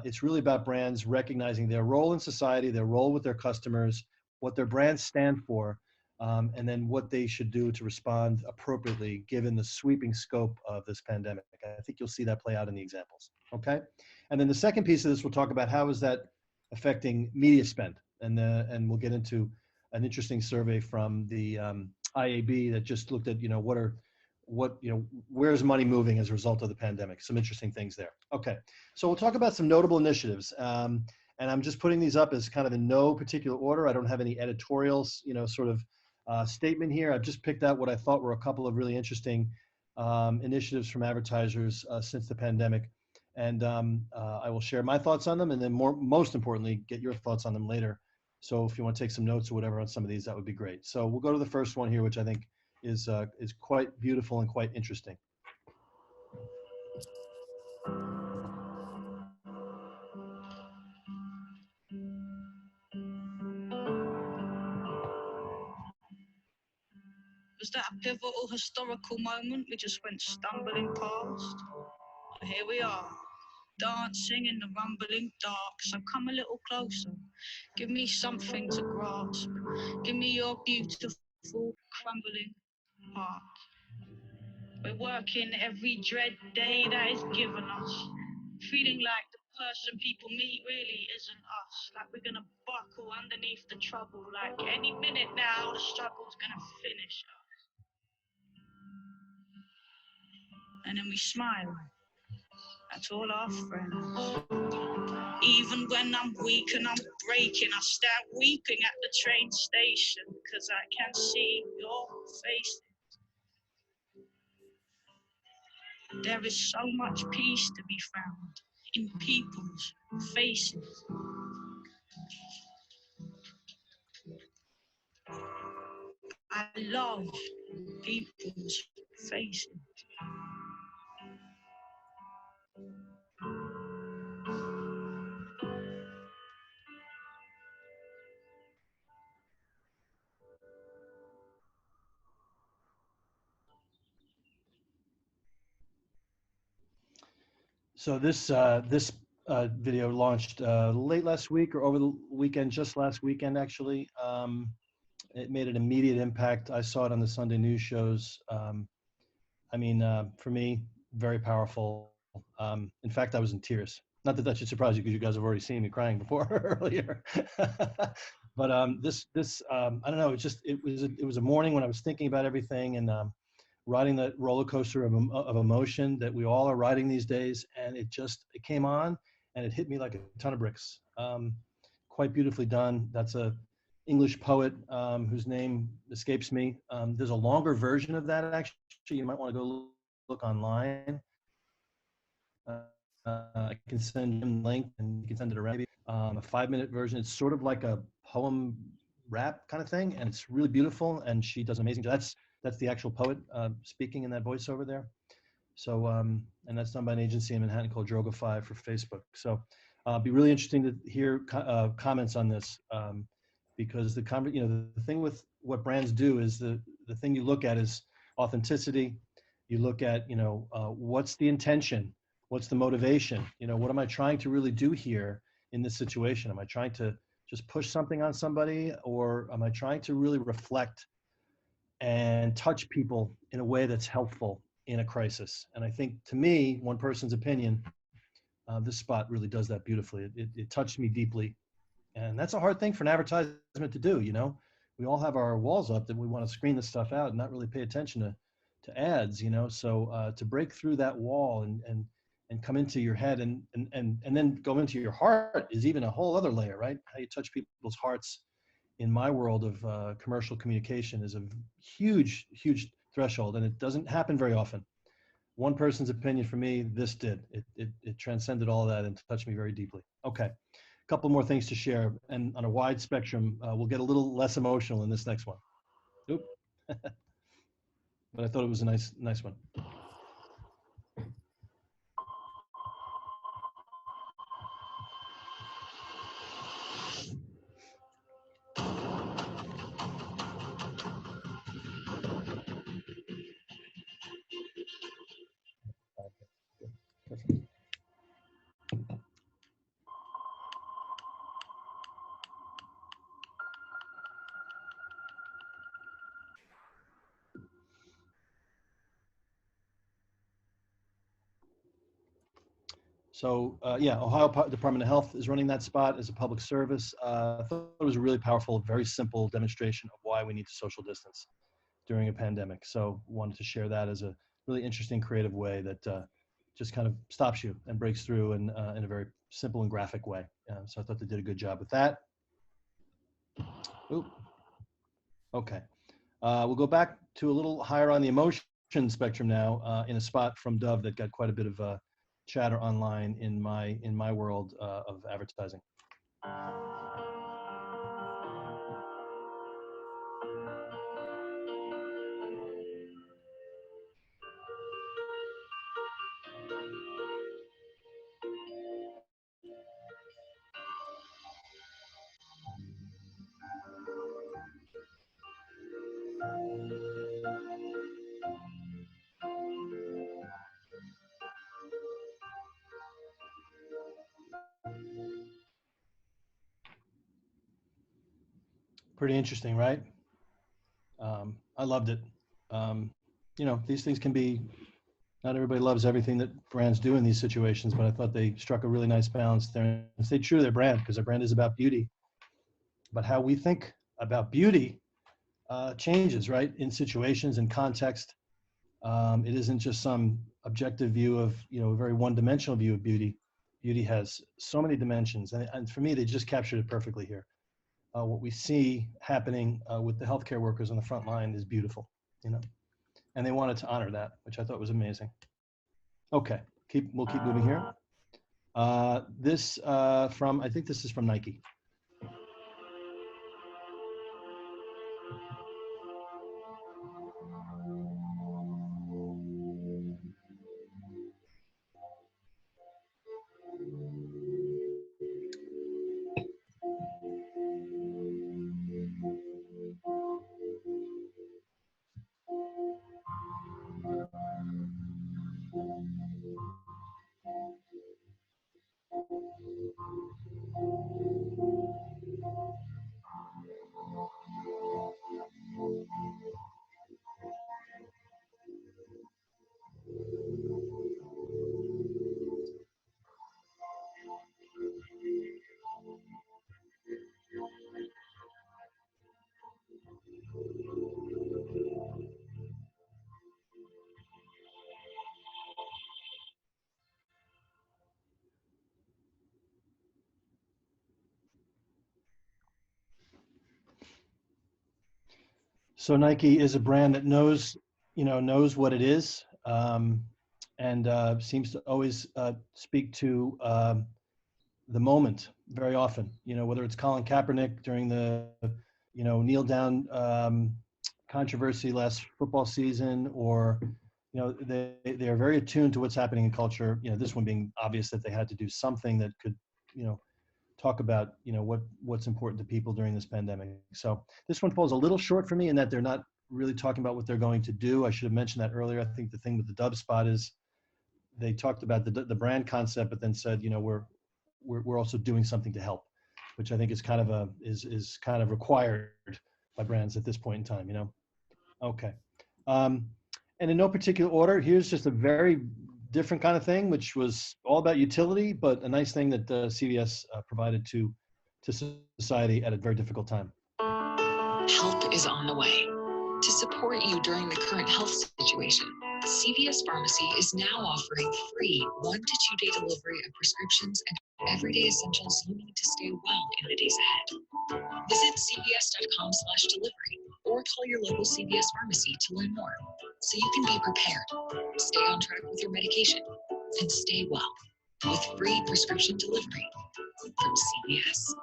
It's really about brands recognizing their role in society, their role with their customers, what their brands stand for, and then what they should do to respond appropriately given the sweeping scope of this pandemic. I think you'll see that play out in the examples, okay? And then the second piece of this, we'll talk about how is that affecting media spend. And we'll get into an interesting survey from the IAB that just looked at, where's money moving as a result of the pandemic? Some interesting things there. Okay, so we'll talk about some notable initiatives. And I'm just putting these up as kind of in no particular order. I don't have any editorials, statement here. I've just picked out what I thought were a couple of really interesting initiatives from advertisers since the pandemic. And I will share my thoughts on them, and then most importantly, get your thoughts on them later. So if you want to take some notes or whatever on some of these, that would be great. So we'll go to the first one here, which I think is quite beautiful and quite interesting. Was that a pivotal historical moment we just went stumbling past? Here we are, dancing in the rumbling dark, so come a little closer. Give me something to grasp. Give me your beautiful, crumbling heart. We're working every dread day that is given us, feeling like the person people meet really isn't us, like we're gonna buckle underneath the trouble, like any minute now the struggle's gonna finish us. And then we smile at all our friends. Even when I'm weak and I'm breaking, I stand weeping at the train station, because I can see your faces. There is so much peace to be found in people's faces. I love people's faces. So this video launched late last week or over the weekend, just last weekend actually. It made an immediate impact. I saw it on the Sunday news shows. For me, very powerful. In fact, I was in tears. Not that that should surprise you because you guys have already seen me crying before earlier. But I don't know. It was a morning when I was thinking about everything and riding that roller coaster of emotion that we all are riding these days. And it came on and it hit me like a ton of bricks. Quite beautifully done. That's a English poet whose name escapes me. There's a longer version of that actually. You might want to go look online. I can send you a link and you can send it around. A 5-minute version. It's sort of like a poem rap kind of thing, and it's really beautiful. And she does an amazing job. That's the actual poet speaking in that voiceover there. So, and that's done by an agency in Manhattan called Droga5 for Facebook. So, be really interesting to hear comments on this because the thing with what brands do is the thing you look at is authenticity. You look at what's the intention, what's the motivation, what am I trying to really do here in this situation? Am I trying to just push something on somebody, or am I trying to really reflect and touch people in a way that's helpful in a crisis? And I think, to me, one person's opinion, this spot really does that beautifully. It touched me deeply. And that's a hard thing for an advertisement to do, you know? We all have our walls up that we want to screen this stuff out and not really pay attention to ads, you know? So to break through that wall and come into your head and then go into your heart is even a whole other layer, right? How you touch people's hearts in my world of commercial communication is a huge, huge threshold, and it doesn't happen very often. One person's opinion, for me, this did. It transcended all of that and touched me very deeply. Okay, a couple more things to share, and on a wide spectrum. We'll get a little less emotional in this next one. Oop. But I thought it was a nice one. Perfect. So yeah, Ohio Department of Health is running that spot as a public service. I thought it was a really powerful, very simple demonstration of why we need to social distance during a pandemic. So wanted to share that as a really interesting, creative way that just kind of stops you and breaks through in a very simple and graphic way. So I thought they did a good job with that. Oop. Okay. We'll go back to a little higher on the emotion spectrum now, in a spot from Dove that got quite a bit of chatter online in my world of advertising. Pretty interesting, right? I loved it. You know, these things can be, not everybody loves everything that brands do in these situations, but I thought they struck a really nice balance there and stayed true to their brand, because their brand is about beauty. But how we think about beauty changes, right? In situations and context. It isn't just some objective view of, you know, a very one-dimensional view of beauty. Beauty has so many dimensions, and for me, they just captured it perfectly here. What we see happening with the healthcare workers on the front line is beautiful, you know, and they wanted to honor that, which I thought was amazing. Okay, we'll keep moving here. This I think this is from Nike. So Nike is a brand that knows what it is, and seems to always speak to the moment very often. You know, whether it's Colin Kaepernick during the kneel down controversy last football season, or they are very attuned to what's happening in culture. You know, this one being obvious that they had to do something that could talk about what's important to people during this pandemic. So this one falls a little short for me in that they're not really talking about what they're going to do. I should have mentioned that earlier. I think the thing with the Dove spot is they talked about the brand concept, but then said, we're also doing something to help. which I think is kind of is kind of required by brands at this point in time, you know? Okay. And in no particular order, here's just a very different kind of thing, which was all about utility, but a nice thing that CVS provided to society at a very difficult time. Help is on the way. To support you during the current health situation, CVS Pharmacy is now offering free 1 to 2 day delivery of prescriptions and everyday essentials you need to stay well in the days ahead. Visit cvs.com/delivery or call your local CVS pharmacy to learn more so you can be prepared, stay on track with your medication, and stay well with free prescription delivery from CVS.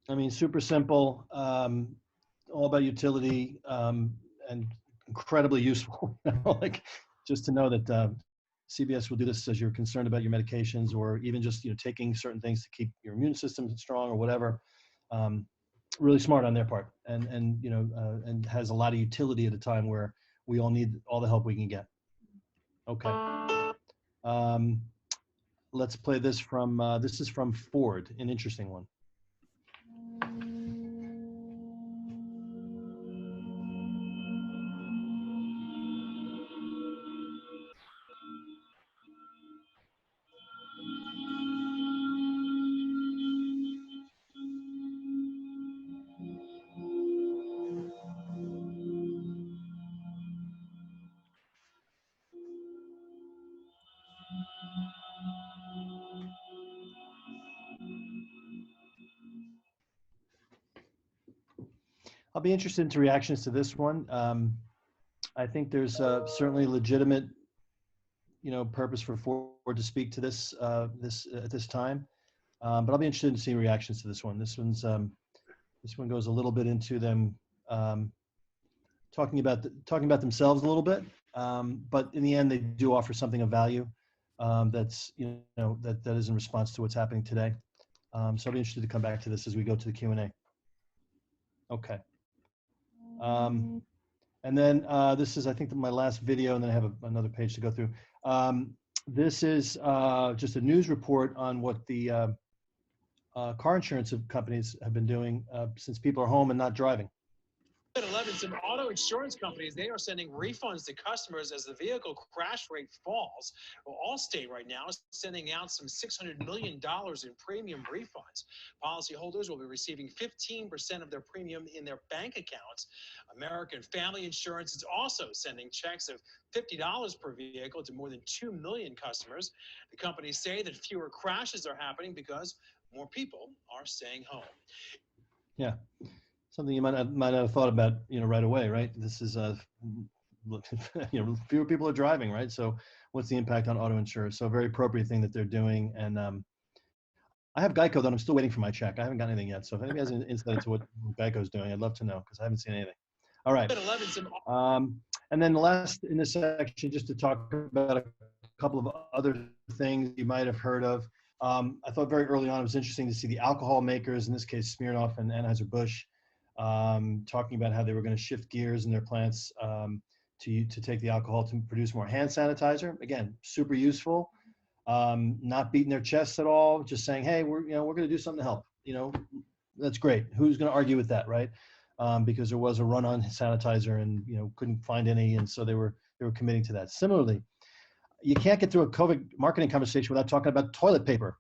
I mean, super simple, all about utility, and incredibly useful. Like, just to know that CVS will do this as you're concerned about your medications, or even just, you know, taking certain things to keep your immune system strong or whatever. Really smart on their part, and you know, and has a lot of utility at a time where we all need all the help we can get. Okay. Let's play this from, this is from Ford, an interesting one. I'll be interested into reactions to this one. I think there's certainly legitimate, you know, purpose for Ford to speak to this at this time, but I'll be interested in seeing reactions to this one. This one goes a little bit into them talking about themselves a little bit, but in the end, they do offer something of value that's, you know, that is in response to what's happening today. So I'll be interested to come back to this as we go to the Q&A. Okay. And then this is, I think, my last video, and then I have another page to go through. This is just a news report on what the car insurance companies have been doing since people are home and not driving. At 11, some auto insurance companies, they are sending refunds to customers as the vehicle crash rate falls. Well, Allstate right now is sending out some $600 million in premium refunds. Policyholders will be receiving 15% of their premium in their bank accounts. American Family Insurance is also sending checks of $50 per vehicle to more than 2 million customers. The companies say that fewer crashes are happening because more people are staying home. Yeah. Something you might not have thought about, you know, right away, right? This is you know, fewer people are driving, right? So what's the impact on auto insurers? So a very appropriate thing that they're doing. And I have Geico that I'm still waiting for my check. I haven't got anything yet. So if anybody has an insight into what Geico's doing, I'd love to know, because I haven't seen anything. All right. And then the last in this section, just to talk about a couple of other things you might have heard of. I thought very early on it was interesting to see the alcohol makers, in this case Smirnoff and Anheuser-Busch, talking about how they were going to shift gears in their plants to take the alcohol to produce more hand sanitizer. Again, super useful. Not beating their chests at all, just saying, hey, we're going to do something to help. You know, that's great. Who's going to argue with that, right? Because there was a run on sanitizer and, you know, couldn't find any, and so they were committing to that. Similarly, you can't get through a COVID marketing conversation without talking about toilet paper.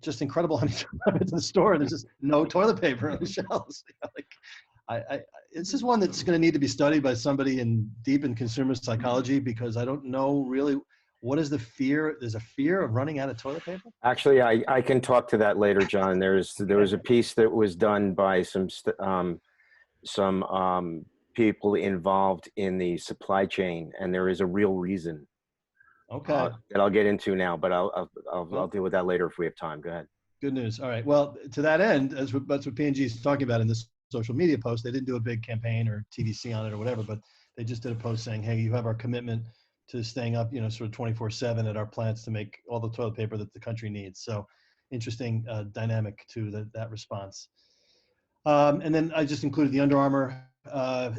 Just incredible. I mean, I'm into the store and there's just no toilet paper on the shelves. Like, this is one that's going to need to be studied by somebody deep in consumer psychology, because I don't know really what is the fear. There's a fear of running out of toilet paper. Actually, I can talk to that later, John. There was a piece that was done by some people involved in the supply chain, and there is a real reason. Okay. That I'll get into now, but I'll deal with that later if we have time. Go ahead. Good news. All right. Well, to that end, that's what P&G is talking about in this social media post. They didn't do a big campaign or TVC on it or whatever, but they just did a post saying, hey, you have our commitment to staying up, you know, sort of 24/7 at our plants to make all the toilet paper that the country needs. So interesting dynamic to that response. And then I just included the Under Armour,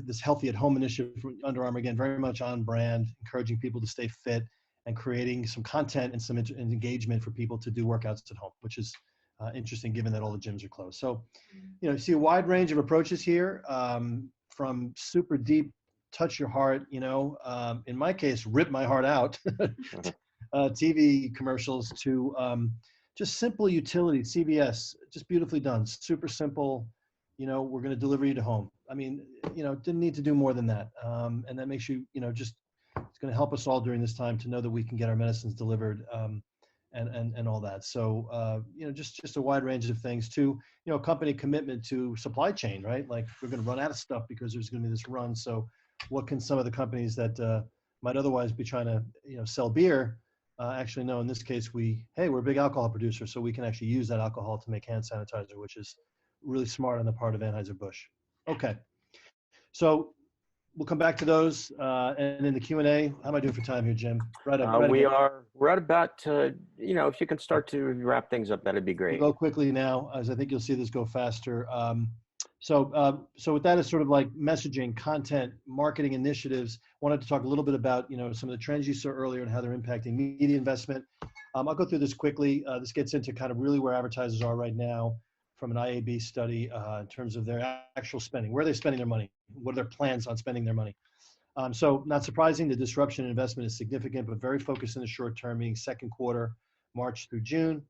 this Healthy at Home initiative from Under Armour, again, very much on brand, encouraging people to stay fit. and creating some content and some engagement for people to do workouts at home, which is interesting given that all the gyms are closed. So, you see a wide range of approaches here, from super deep, touch your heart, in my case, rip my heart out, TV commercials to just simple utility, CVS, just beautifully done, super simple, we're going to deliver you to home. I mean, didn't need to do more than that. And that makes you, just, it's going to help us all during this time to know that we can get our medicines delivered, and all that. So, just a wide range of things to, company commitment to supply chain, right? Like we're going to run out of stuff because there's going to be this run. So what can some of the companies that might otherwise be trying to, sell beer, actually know in this case, we're a big alcohol producer, so we can actually use that alcohol to make hand sanitizer, which is really smart on the part of Anheuser-Busch. Okay. So we'll come back to those, and in the Q&A. How am I doing for time here, Jim? We're at about, if you can start to wrap things up, that'd be great. We'll go quickly now, as I think you'll see this go faster. So with that as sort of like messaging, content, marketing initiatives, wanted to talk a little bit about, some of the trends you saw earlier and how they're impacting media investment. I'll go through this quickly. This gets into kind of really where advertisers are right now from an IAB study in terms of their actual spending. Where are they spending their money? What are their plans on spending their money? So not surprising, the disruption in investment is significant, but very focused in the short term, meaning second quarter, March through June.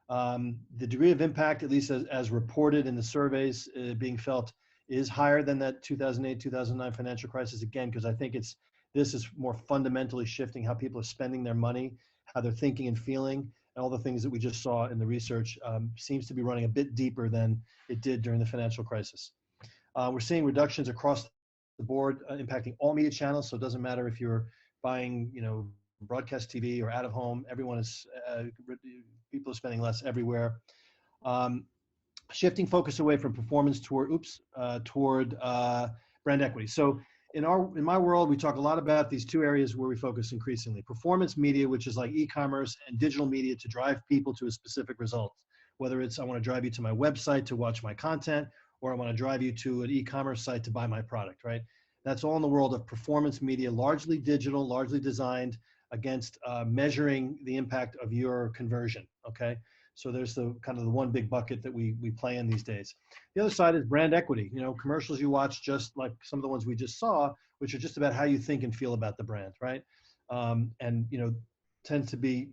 The degree of impact, at least as reported in the surveys being felt, is higher than that 2008, 2009 financial crisis, again, because I think this is more fundamentally shifting how people are spending their money, how they're thinking and feeling, and all the things that we just saw in the research seems to be running a bit deeper than it did during the financial crisis. We're seeing reductions across the board impacting all media channels, so it doesn't matter if you're buying, broadcast TV or out of home, everyone is, people are spending less everywhere. Shifting focus away from performance toward brand equity. So in my world, we talk a lot about these two areas where we focus increasingly: performance media, which is like e-commerce, and digital media to drive people to a specific result. Whether it's I want to drive you to my website to watch my content, or I want to drive you to an e-commerce site to buy my product, right? That's all in the world of performance media, largely digital, largely designed against measuring the impact of your conversion, okay? So there's the kind of the one big bucket that we play in these days. The other side is brand equity, commercials you watch, just like some of the ones we just saw, which are just about how you think and feel about the brand, right? And tends to be,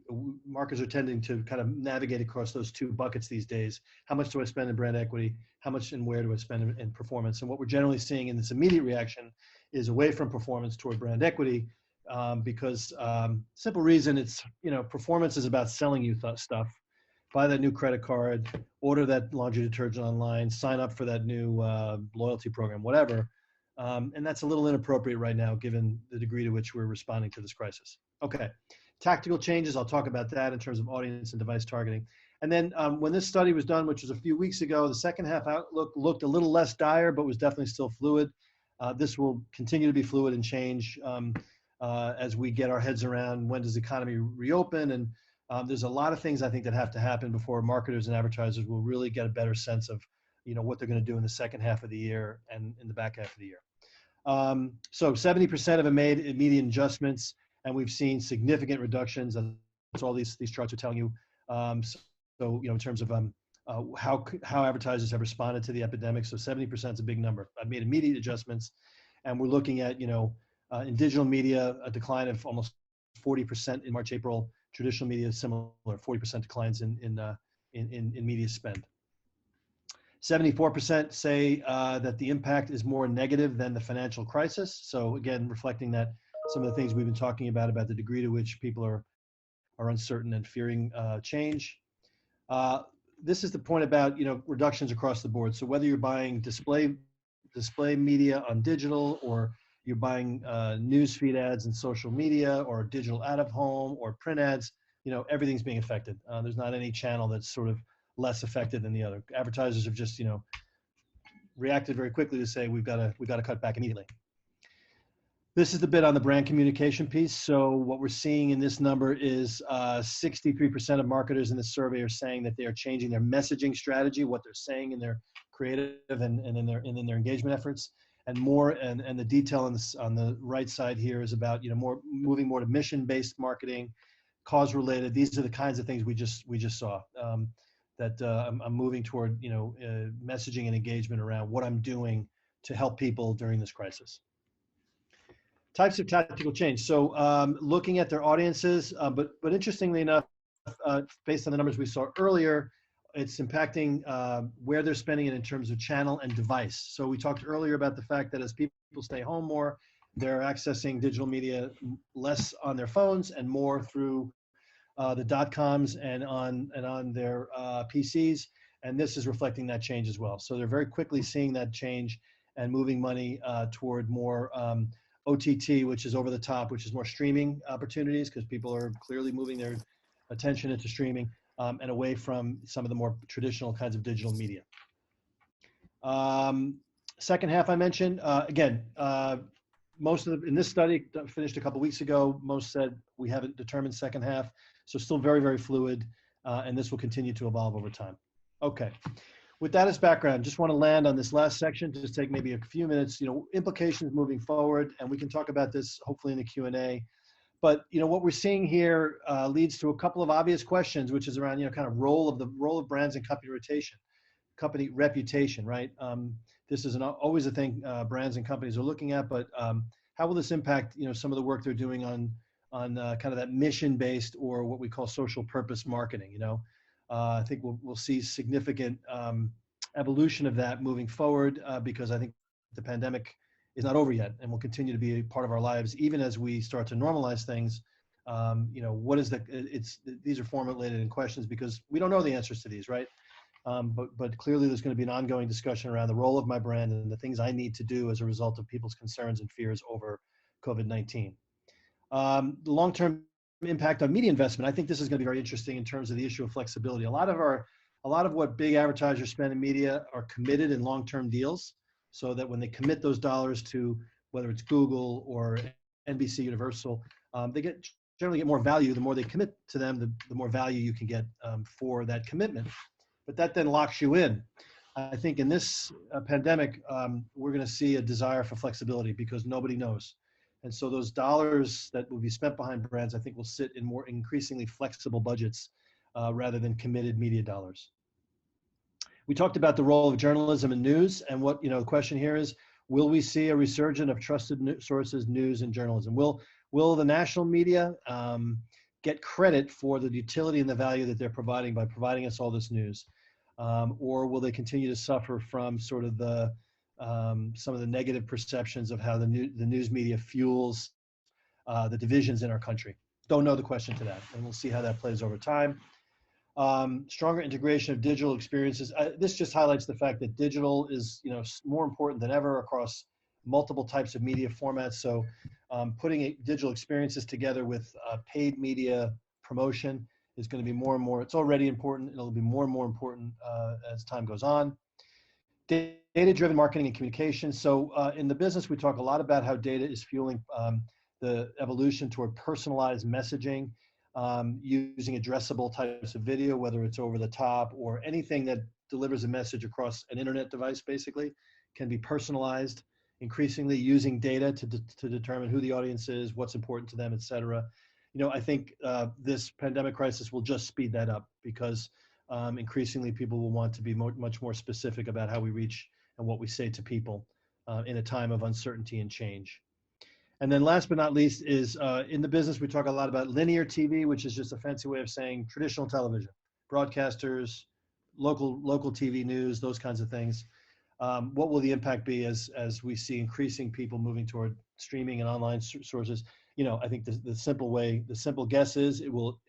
marketers are tending to kind of navigate across those two buckets these days. How much do I spend in brand equity? How much and where do I spend in performance? And what we're generally seeing in this immediate reaction is away from performance toward brand equity, because simple reason, it's, performance is about selling you stuff. Buy that new credit card, order that laundry detergent online, sign up for that new loyalty program, whatever. And that's a little inappropriate right now, given the degree to which we're responding to this crisis. Okay, tactical changes, I'll talk about that in terms of audience and device targeting. And then when this study was done, which was a few weeks ago, the second half outlook looked a little less dire, but was definitely still fluid. This will continue to be fluid and change as we get our heads around when does the economy reopen. And there's a lot of things I think that have to happen before marketers and advertisers will really get a better sense of, what they're going to do in the second half of the year and in the back half of the year. So 70% of them made immediate adjustments, and we've seen significant reductions. That's all these charts are telling you. So in terms of how advertisers have responded to the epidemic. So 70% is a big number. I've made immediate adjustments, and we're looking at, in digital media, a decline of almost 40% in March, April. Traditional media, similar, 40% declines in media spend. 74% say that the impact is more negative than the financial crisis. So again, reflecting that some of the things we've been talking about the degree to which people are uncertain and fearing change. This is the point about, reductions across the board. So whether you're buying display media on digital, or you're buying newsfeed ads in social media, or digital out of home, or print ads, everything's being affected. There's not any channel that's sort of less affected than the other. Advertisers have just, reacted very quickly to say we've got to cut back immediately. This is the bit on the brand communication piece. So what we're seeing in this number is 63% of marketers in the survey are saying that they are changing their messaging strategy, what they're saying in their creative and in their engagement efforts. and more, and the detail on the right side here is about, moving more to mission-based marketing, cause-related. These are the kinds of things we just saw, that I'm moving toward, messaging and engagement around what I'm doing to help people during this crisis. Types of tactical change. So looking at their audiences, but interestingly enough, based on the numbers we saw earlier, it's impacting where they're spending it in terms of channel and device. So we talked earlier about the fact that as people stay home more, they're accessing digital media less on their phones and more through the .coms and on their PCs, and this is reflecting that change as well. So they're very quickly seeing that change and moving money toward more OTT, which is over the top, which is more streaming opportunities, because people are clearly moving their attention into streaming, and away from some of the more traditional kinds of digital media. Second half I mentioned, again, most of in this study finished a couple weeks ago, most said we haven't determined second half, so still very, very fluid, and this will continue to evolve over time. Okay, with that as background, just want to land on this last section, just take maybe a few minutes, implications moving forward, and we can talk about this hopefully in the Q&A. But what we're seeing here leads to a couple of obvious questions, which is around kind of role of brands and company reputation, right? This is always a thing brands and companies are looking at, but how will this impact some of the work they're doing on kind of that mission-based, or what we call social purpose marketing? I think we'll see significant evolution of that moving forward, because I think the pandemic is not over yet and will continue to be a part of our lives, even as we start to normalize things. What is these are formulated in questions because we don't know the answers to these, right? But clearly there's going to be an ongoing discussion around the role of my brand and the things I need to do as a result of people's concerns and fears over COVID-19. The long-term impact on media investment, I think this is going to be very interesting in terms of the issue of flexibility. A lot of what big advertisers spend in media are committed in long-term deals, so that when they commit those dollars to whether it's Google or NBC Universal, they generally get more value. The more they commit to them, the more value you can get for that commitment. But that then locks you in. I think in this pandemic, we're going to see a desire for flexibility because nobody knows. And so those dollars that will be spent behind brands, I think will sit in more increasingly flexible budgets rather than committed media dollars. We talked about the role of journalism and news, and what, the question here is, will we see a resurgence of trusted sources, news, and journalism? Will the national media get credit for the utility and the value that they're providing by providing us all this news? Or will they continue to suffer from sort of some of the negative perceptions of how the news media fuels the divisions in our country? Don't know the question to that, and we'll see how that plays over time. Stronger integration of digital experiences. This just highlights the fact that digital is more important than ever across multiple types of media formats. So putting digital experiences together with paid media promotion is going to be more and more. It's already important. It'll be more and more important as time goes on. Data-driven marketing and communication. So in the business, we talk a lot about how data is fueling the evolution toward personalized messaging, using addressable types of video, whether it's over the top or anything that delivers a message across an internet device, basically, can be personalized, increasingly using data to determine who the audience is, what's important to them, et cetera. I think this pandemic crisis will just speed that up because increasingly people will want to be much more specific about how we reach and what we say to people in a time of uncertainty and change. And then last but not least is in the business, we talk a lot about linear TV, which is just a fancy way of saying traditional television, broadcasters, local TV news, those kinds of things. What will the impact be as we see increasing people moving toward streaming and online sources? I think the simple guess is it will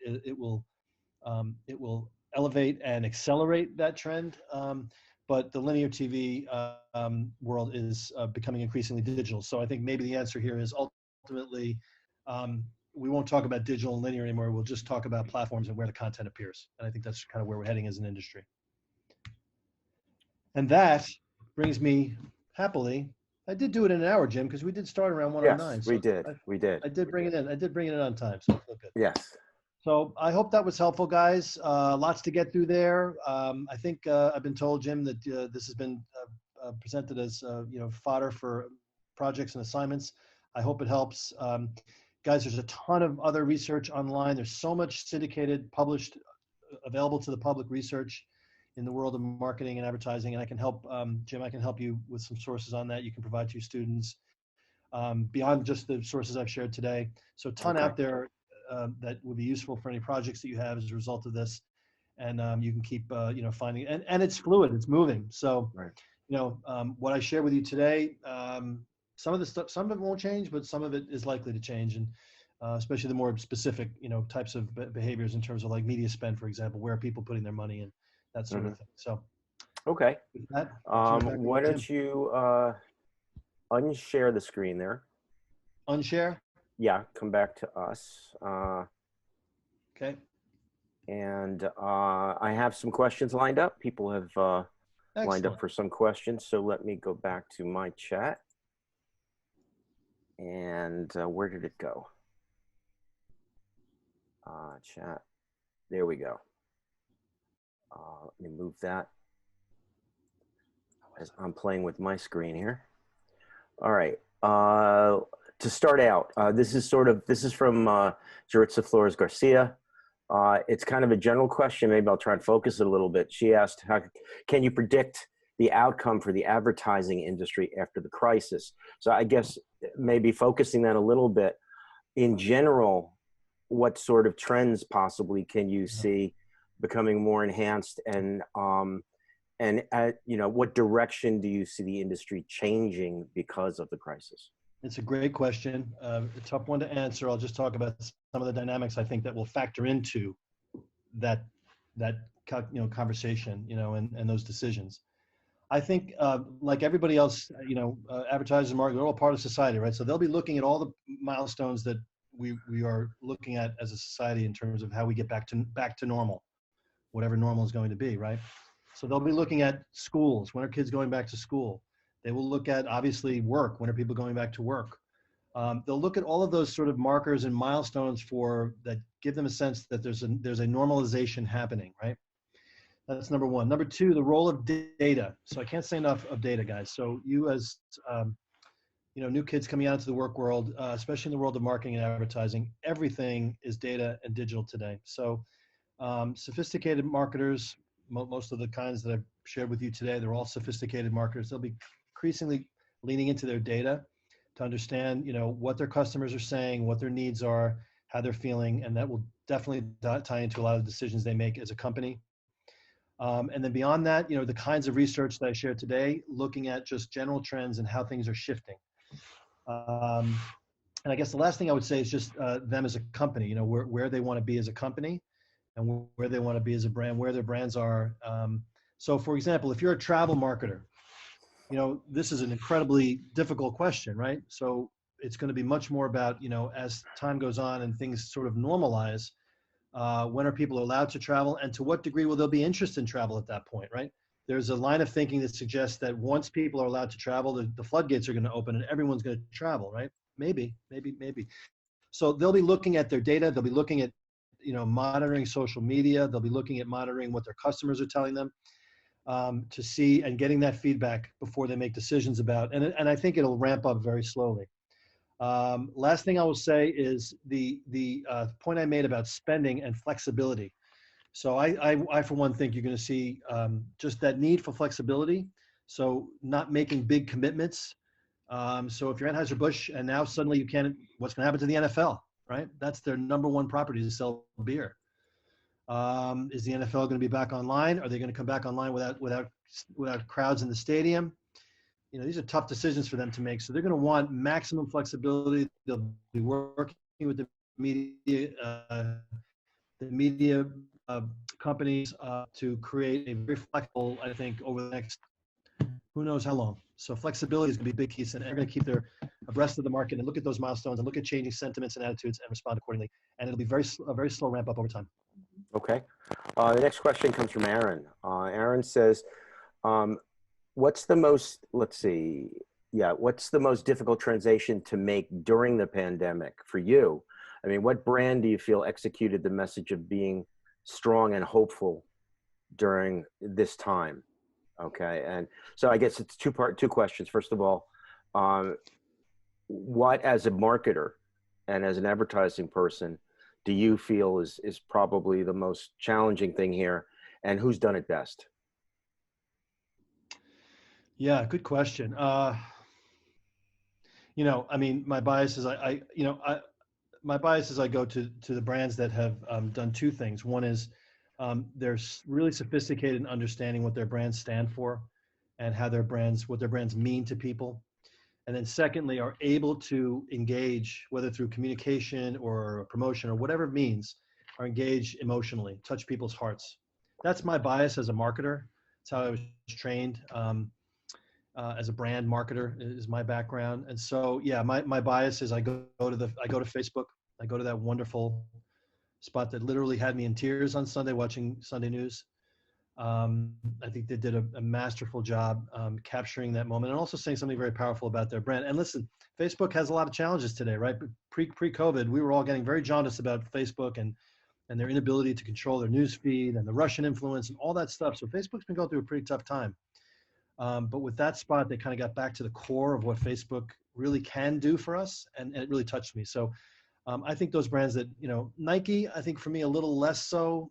elevate and accelerate that trend. But the linear TV world is becoming increasingly digital. So I think maybe the answer here is ultimately we won't talk about digital and linear anymore. We'll just talk about platforms and where the content appears. And I think that's kind of where we're heading as an industry. And that brings me happily. I did do it in an hour, Jim, because we did start around 1:09. Yes, we did. I did bring it in. I did bring it in on time, so I feel good. Yes. So I hope that was helpful, guys. Lots to get through there. I think I've been told, Jim, that this has been presented as fodder for projects and assignments. I hope it helps. Guys, there's a ton of other research online. There's so much syndicated, published, available to the public research in the world of marketing and advertising. And I can help, Jim, I can help you with some sources on that you can provide to your students beyond just the sources I've shared today. So a ton out there that would be useful for any projects that you have as a result of this. And you can keep, finding, and it's fluid, it's moving. So, Right. What I share with you today, some of the stuff, some of it won't change, but some of it is likely to change. And especially the more specific, types of behaviors in terms of like media spend, for example, where are people putting their money and that sort of thing. So, okay. with that, I'll turn it back Why over to don't Jim. you unshare the screen there? Unshare? Yeah, come back to us. Okay. And I have some questions lined up. People have lined up Excellent. for some questions. So let me go back to my chat. And where did it go? Chat. There we go. Let me move that as I'm playing with my screen here. All right. To start out, this is from Jaritza Flores Garcia. It's kind of a general question. Maybe I'll try and focus it a little bit. She asked, can you predict the outcome for the advertising industry after the crisis? So I guess maybe focusing that a little bit. In general, what sort of trends possibly can you see becoming more enhanced, and what direction do you see the industry changing because of the crisis? It's a great question. A tough one to answer. I'll just talk about some of the dynamics I think that will factor into that conversation, and those decisions. I think, like everybody else, advertisers and marketers are all part of society, right? So they'll be looking at all the milestones that we are looking at as a society in terms of how we get back to normal, whatever normal is going to be, right? So they'll be looking at schools. When are kids going back to school? They will look at, obviously, work. When are people going back to work? They'll look at all of those sort of markers and milestones that give them a sense that there's a normalization happening, right? That's number one. Number two, the role of data. So I can't say enough of data, guys. So you as new kids coming out into the work world, especially in the world of marketing and advertising, everything is data and digital today. So sophisticated marketers, most of the kinds that I've shared with you today, they're all sophisticated marketers. They'll be increasingly leaning into their data to understand, what their customers are saying, what their needs are, how they're feeling, and that will definitely tie into a lot of decisions they make as a company. And then beyond that, the kinds of research that I shared today, looking at just general trends and how things are shifting. And I guess the last thing I would say is just them as a company, where they want to be as a company and where they want to be as a brand, where their brands are. So for example, if you're a travel marketer, this is an incredibly difficult question, right? So it's going to be much more about, as time goes on and things sort of normalize, when are people allowed to travel, and to what degree will there be interest in travel at that point, right? There's a line of thinking that suggests that once people are allowed to travel, the floodgates are going to open and everyone's going to travel, right? Maybe. So they'll be looking at their data. They'll be looking at, monitoring social media. They'll be looking at monitoring what their customers are telling them, to see and getting that feedback before they make decisions about, and I think it'll ramp up very slowly. Last thing I will say is the point I made about spending and flexibility. So I for one think you're going to see just that need for flexibility. So not making big commitments. So if you're Anheuser-Busch and now suddenly you can't, what's going to happen to the NFL, right? That's their number one property, to sell beer. Is the NFL going to be back online? Are they going to come back online without crowds in the stadium? These are tough decisions for them to make. So they're going to want maximum flexibility. They'll be working with the media companies to create a very flexible, I think, over the next, who knows how long. So flexibility is going to be a big piece, and they're going to keep their abreast of the market and look at those milestones and look at changing sentiments and attitudes and respond accordingly. And it'll be a very slow ramp up over time. Okay. The next question comes from Aaron. Aaron says, what's the most difficult transition to make during the pandemic for you? I mean, what brand do you feel executed the message of being strong and hopeful during this time? Okay. And so I guess it's two questions. First of all, um, what as a marketer and as an advertising person do you feel is probably the most challenging thing here, and who's done it best? Yeah, good question. You know, I mean, my bias is my bias is I go to the brands that have done two things. One is they're really sophisticated in understanding what their brands stand for and how what their brands mean to people. And then secondly, are able to engage, whether through communication or promotion or whatever it means, are engaged emotionally, touch people's hearts. That's my bias as a marketer. It's how I was trained. As a brand marketer is my background. And so, yeah, my bias is I go to Facebook. I go to that wonderful spot that literally had me in tears on Sunday watching Sunday news. I think they did a masterful job capturing that moment and also saying something very powerful about their brand. And listen, Facebook has a lot of challenges today, right? Pre-COVID, we were all getting very jaundiced about Facebook and their inability to control their news feed and the Russian influence and all that stuff. So Facebook's been going through a pretty tough time. But with that spot, they kind of got back to the core of what Facebook really can do for us, and it really touched me. So I think those brands that, you know, Nike, I think for me a little less so.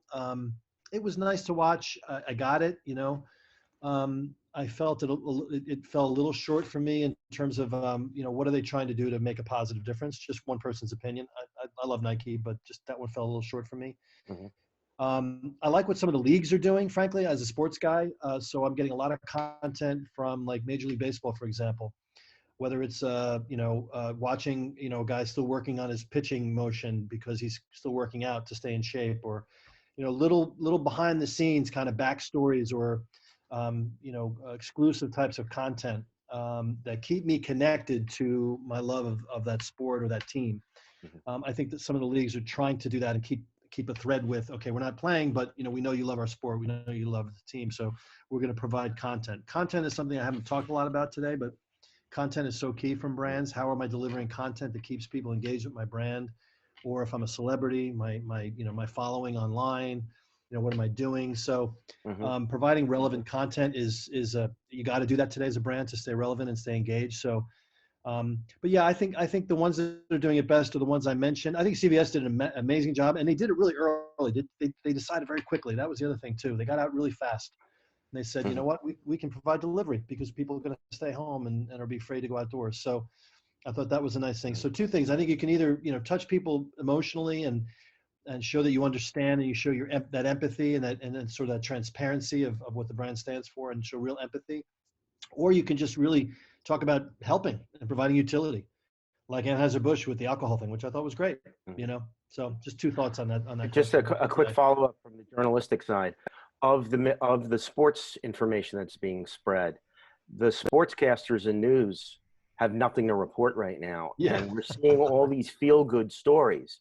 It was nice to watch. I got it, you know. I felt it fell a little short for me in terms of, you know, what are they trying to do to make a positive difference? Just one person's opinion. I love Nike, but just that one fell a little short for me. Mm-hmm. I like what some of the leagues are doing, frankly, as a sports guy. So I'm getting a lot of content from like Major League Baseball, for example, whether it's, watching, you know, a guy still working on his pitching motion because he's still working out to stay in shape, or, you know, little behind the scenes kind of backstories or, exclusive types of content that keep me connected to my love of that sport or that team. I think that some of the leagues are trying to do that and keep a thread with, okay, we're not playing, but, you know, we know you love our sport. We know you love the team. So we're going to provide content. Content is something I haven't talked a lot about today, but content is so key from brands. How am I delivering content that keeps people engaged with my brand? Or if I'm a celebrity, my following online, you know, what am I doing? So Mm-hmm. providing relevant content is you got to do that today as a brand to stay relevant and stay engaged. So but yeah, I think the ones that are doing it best are the ones I mentioned. I think CVS did an amazing job, and they did it really early. They decided very quickly. That was the other thing too. They got out really fast. And they said, you know what, we can provide delivery because people are going to stay home and are be afraid to go outdoors. So I thought that was a nice thing. So two things. I think you can either, you know, touch people emotionally and show that you understand, and you show that empathy and then sort of that transparency of what the brand stands for and show real empathy. Or you can just really talk about helping and providing utility, like Anheuser-Busch with the alcohol thing, which I thought was great, you know? So just two thoughts on that. Just question. a quick follow-up from the journalistic side of the sports information that's being spread. The sportscasters and news have nothing to report right now. Yeah. And we're seeing all these feel-good stories.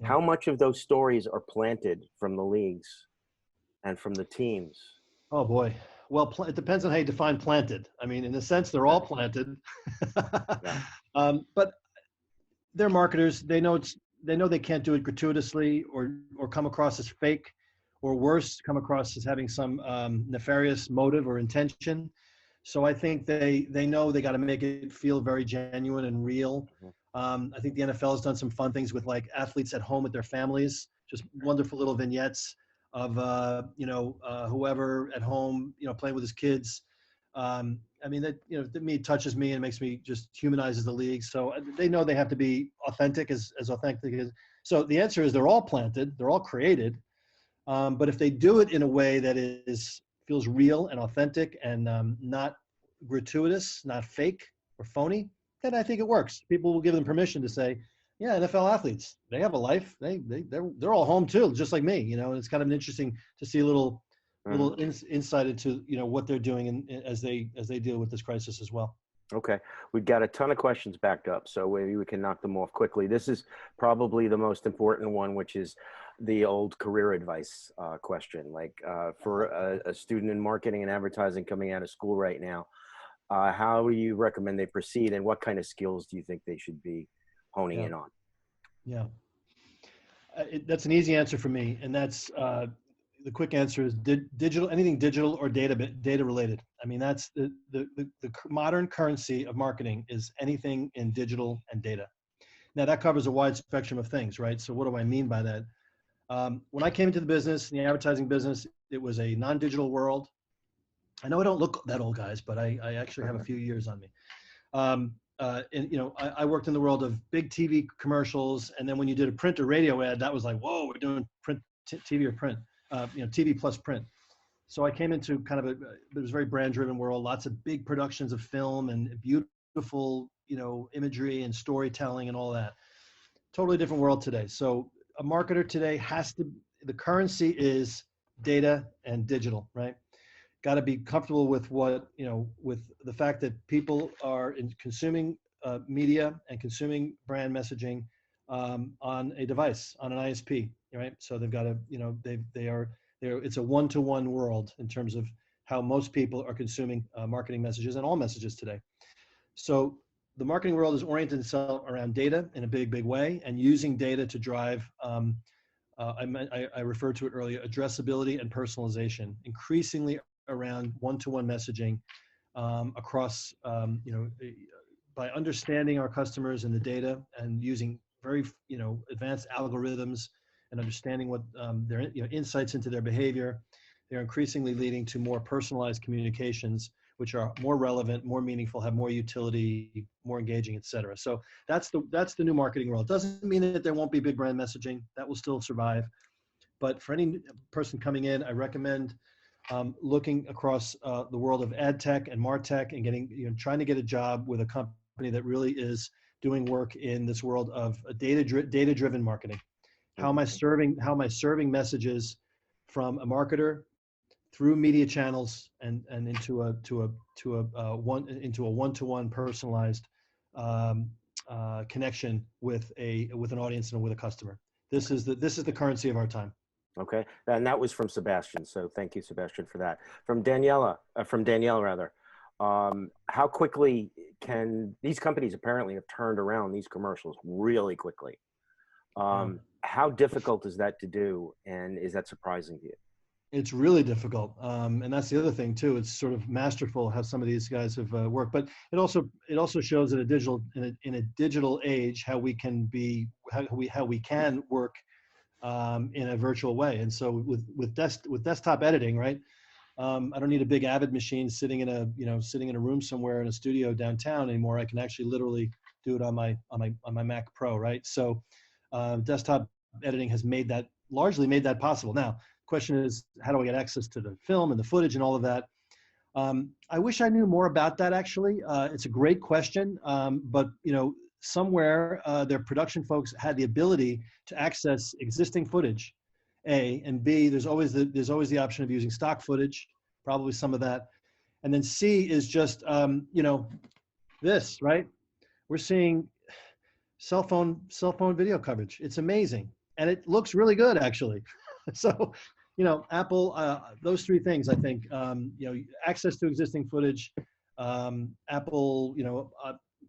Yeah. How much of those stories are planted from the leagues and from the teams? Oh boy. Well, it depends on how you define planted. I mean, in a sense, they're all planted. Yeah. But they're marketers. They know they can't do it gratuitously or come across as fake, or worse, come across as having some nefarious motive or intention. So I think they know they got to make it feel very genuine and real. I think the NFL has done some fun things with like athletes at home with their families, just wonderful little vignettes of whoever at home, you know, playing with his kids. I mean, that, you know, to me, touches me and makes me just humanizes the league. So they know they have to be authentic, as authentic as. So the answer is they're all planted, they're all created. But if they do it in a way that feels real and authentic and not gratuitous, not fake or phony, then I think it works. People will give them permission to say, yeah, NFL athletes, they have a life. They're all home too, just like me, you know. And it's kind of interesting to see a little insight into, you know, what they're doing as they deal with this crisis as well. Okay, we've got a ton of questions backed up, so maybe we can knock them off quickly. This is probably the most important one, which is the old career advice question. Like for a student in marketing and advertising coming out of school right now, how do you recommend they proceed, and what kind of skills do you think they should be honing in on? Yeah, that's an easy answer for me, and that's the quick answer is digital, anything digital or data related. I mean, that's the modern currency of marketing is anything in digital and data. Now that covers a wide spectrum of things, right? So what do I mean by that? When I came into the business, the advertising business, it was a non-digital world. I know I don't look that old, guys, but I actually have a few years on me. And you know, I worked in the world of big TV commercials, and then when you did a print or radio ad, that was like, whoa, we're doing print, TV or print, you know, TV plus print. So I came into kind of it was a very brand-driven world, lots of big productions of film and beautiful, you know, imagery and storytelling and all that. Totally different world today. So a marketer today has to, the currency is data and digital, right? Got to be comfortable with what, you know, with the fact that people are consuming media and consuming brand messaging on a device, on an ISP, right? So they've got to, you know, it's a one-to-one world in terms of how most people are consuming marketing messages and all messages today. So the marketing world is oriented itself around data in a big, big way, and using data to drive, I referred to it earlier, addressability and personalization, increasingly around one-to-one messaging across, you know, by understanding our customers and the data and using very, you know, advanced algorithms and understanding what their, you know, insights into their behavior, they're increasingly leading to more personalized communications, which are more relevant, more meaningful, have more utility, more engaging, et cetera. So that's the new marketing world. It doesn't mean that there won't be big brand messaging. That will still survive. But for any person coming in, I recommend looking across the world of ad tech and martech and getting, you know, trying to get a job with a company that really is doing work in this world of data-driven marketing. How am I serving messages from a marketer through media channels and into a one-to-one personalized connection with an audience and with a customer. This is the currency of our time. Okay, and that was from Sebastian. So thank you, Sebastian, for that. From Danielle rather. How quickly can these companies apparently have turned around these commercials really quickly? How difficult is that to do, and is that surprising to you? It's really difficult, and that's the other thing too. It's sort of masterful how some of these guys have worked, but it also shows in a digital age how we can work in a virtual way. And so with desktop editing, right? I don't need a big Avid machine sitting in a room somewhere in a studio downtown anymore. I can actually literally do it on my Mac Pro, right? So desktop editing has largely made that possible. Now, question is, how do I get access to the film and the footage and all of that? I wish I knew more about that, actually. It's a great question, but you know, somewhere their production folks had the ability to access existing footage, A, and B, there's always the option of using stock footage, probably some of that. And then C is just, you know, this, right? We're seeing cell phone video coverage. It's amazing. And it looks really good, actually. So, you know, Apple, those three things, I think, you know, access to existing footage, Apple, you know,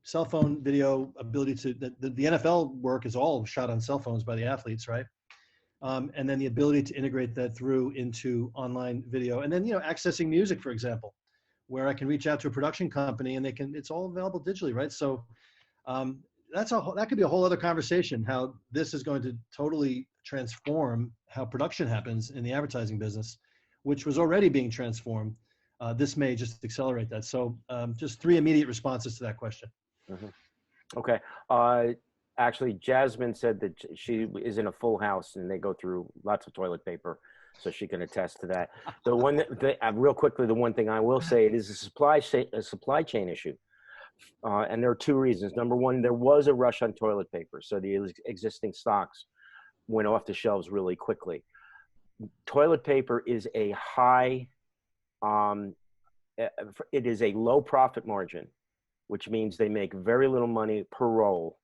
cell phone video ability to, the NFL work is all shot on cell phones by the athletes, right? And then the ability to integrate that through into online video. And then, you know, accessing music, for example, where I can reach out to a production company and it's all available digitally, right? So that could be a whole other conversation, how this is going to totally transform how production happens in the advertising business, which was already being transformed. This may just accelerate that. So just three immediate responses to that question. Mm-hmm. Okay. Actually, Jasmine said that she is in a full house and they go through lots of toilet paper, so she can attest to that. The one real quickly, the one thing I will say, it is a supply chain issue. And there are two reasons. Number one, there was a rush on toilet paper, so the existing stocks went off the shelves really quickly. Toilet paper is a it is a low profit margin, which means they make very little money per roll.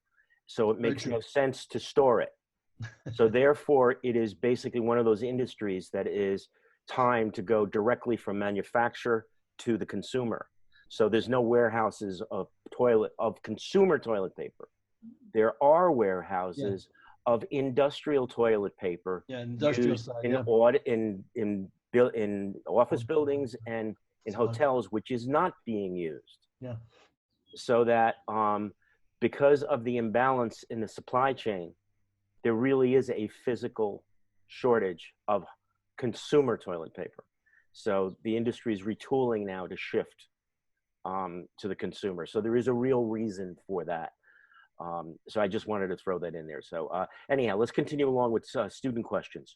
So it makes no sense to store it. So therefore, it is basically one of those industries that is timed to go directly from manufacturer to the consumer. So there's no warehouses of consumer toilet paper. There are warehouses of industrial toilet paper Yeah, industrial used side. in Yeah. in office buildings and in hotels, which is not being used. Yeah. So that because of the imbalance in the supply chain, there really is a physical shortage of consumer toilet paper. So the industry is retooling now to shift to the consumer. So there is a real reason for that. So I just wanted to throw that in there. So anyhow, let's continue along with student questions.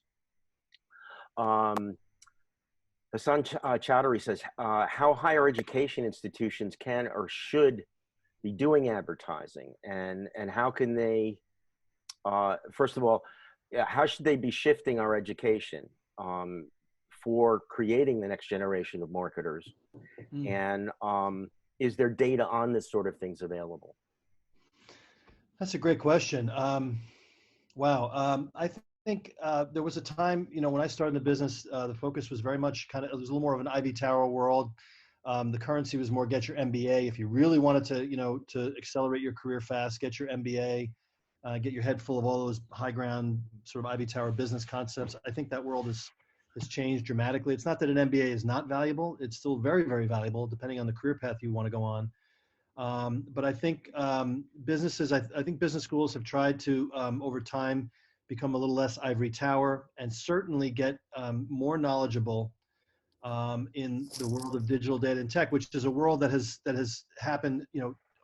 Hassan Chowdhury says, how higher education institutions can or should be doing advertising, and how can they, first of all, how should they be shifting our education for creating the next generation of marketers? And is there data on this sort of things available? That's a great question. Wow. I think there was a time, when I started in the business, the focus was very much it was a little more of an Ivy Tower world. The currency was more get your MBA. If you really wanted to, to accelerate your career fast, get your MBA, get your head full of all those high ground sort of Ivy Tower business concepts. I think that world has changed dramatically. It's not that an MBA is not valuable. It's still very, very valuable depending on the career path you want to go on. But I think businesses, I think business schools have tried to, over time, become a little less ivory tower and certainly get more knowledgeable in the world of digital data and tech, which is a world that has happened,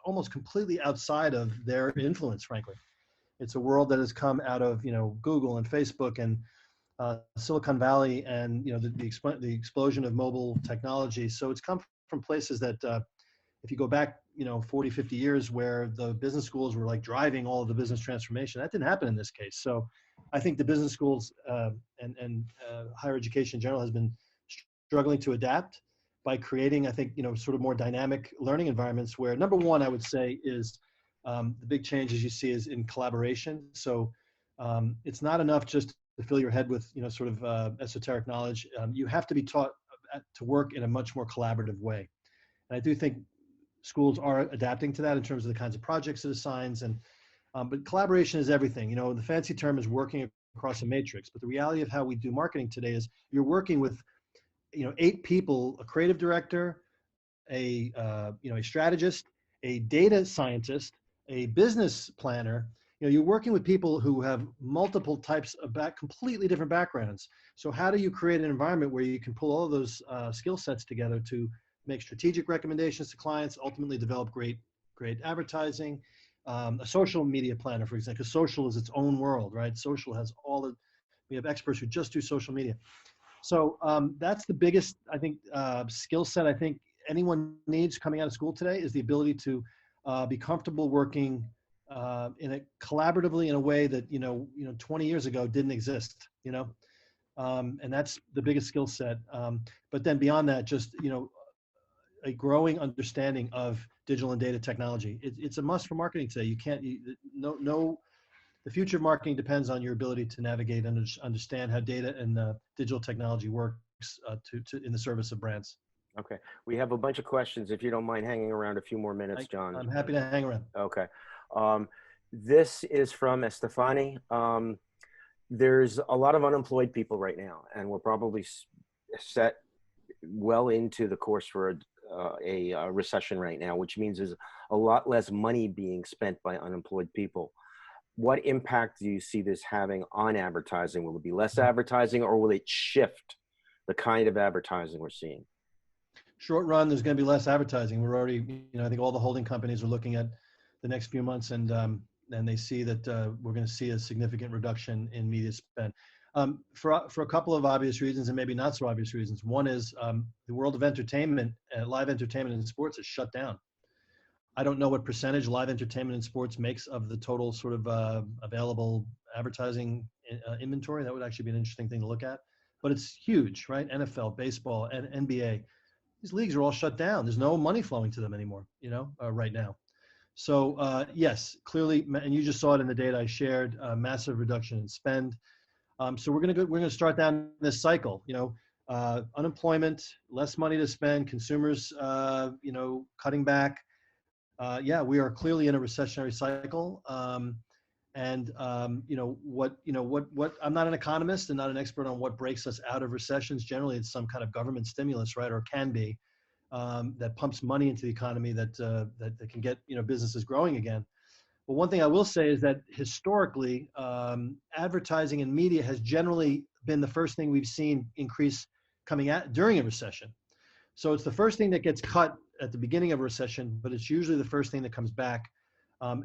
almost completely outside of their influence, frankly. It's a world that has come out of, Google and Facebook and Silicon Valley and, the explosion of mobile technology. So it's come from places that, if you go back, 40, 50 years where the business schools were like driving all of the business transformation, that didn't happen in this case. So I think the business schools and higher education in general has been struggling to adapt by creating, I think, sort of more dynamic learning environments where, number one, I would say is the big changes you see is in collaboration. So it's not enough just to fill your head with, sort of esoteric knowledge. You have to be taught to work in a much more collaborative way. And I do think schools are adapting to that in terms of the kinds of projects it assigns. And but collaboration is everything. The fancy term is working across a matrix. But the reality of how we do marketing today is you're working with 8 people: a creative director, a strategist, a data scientist, a business planner. You're working with people who have multiple types of completely different backgrounds. So how do you create an environment where you can pull all of those skill sets together to make strategic recommendations to clients, ultimately develop great advertising? A social media planner, for example, because social is its own world, right? Social has we have experts who just do social media. So that's the biggest, I think, skill set I think anyone needs coming out of school today, is the ability to be comfortable working collaboratively in a way that 20 years ago didn't exist. And that's the biggest skill set. But then beyond that, just a growing understanding of digital and data technology. It's a must for marketing today. You can't. The future of marketing depends on your ability to navigate and understand how data and digital technology works in the service of brands. Okay, we have a bunch of questions. If you don't mind hanging around a few more minutes, John. I'm happy to hang around. Okay. This is from Estefani. There's a lot of unemployed people right now, and we're probably set well into the course for a recession right now, which means there's a lot less money being spent by unemployed people. What impact do you see this having on advertising? Will it be less advertising, or will it shift the kind of advertising we're seeing? Short run, there's going to be less advertising. We're already, I think all the holding companies are looking at the next few months, and they see that we're going to see a significant reduction in media spend for a couple of obvious reasons, and maybe not so obvious reasons. One is the world of entertainment, live entertainment and sports is shut down. I don't know what percentage live entertainment and sports makes of the total sort of available advertising inventory. That would actually be an interesting thing to look at, but it's huge, right? NFL, baseball, and NBA. These leagues are all shut down. There's no money flowing to them anymore, right now. So yes, clearly, and you just saw it in the data I shared, massive reduction in spend. So we're gonna start down this cycle. Unemployment, less money to spend, consumers, cutting back. Yeah, we are clearly in a recessionary cycle, And what I'm not an economist and not an expert on what breaks us out of recessions. Generally, it's some kind of government stimulus, right, or can be, that pumps money into the economy that can get businesses growing again. But one thing I will say is that historically, advertising and media has generally been the first thing we've seen increase coming at during a recession. So it's the first thing that gets cut at the beginning of a recession, but it's usually the first thing that comes back.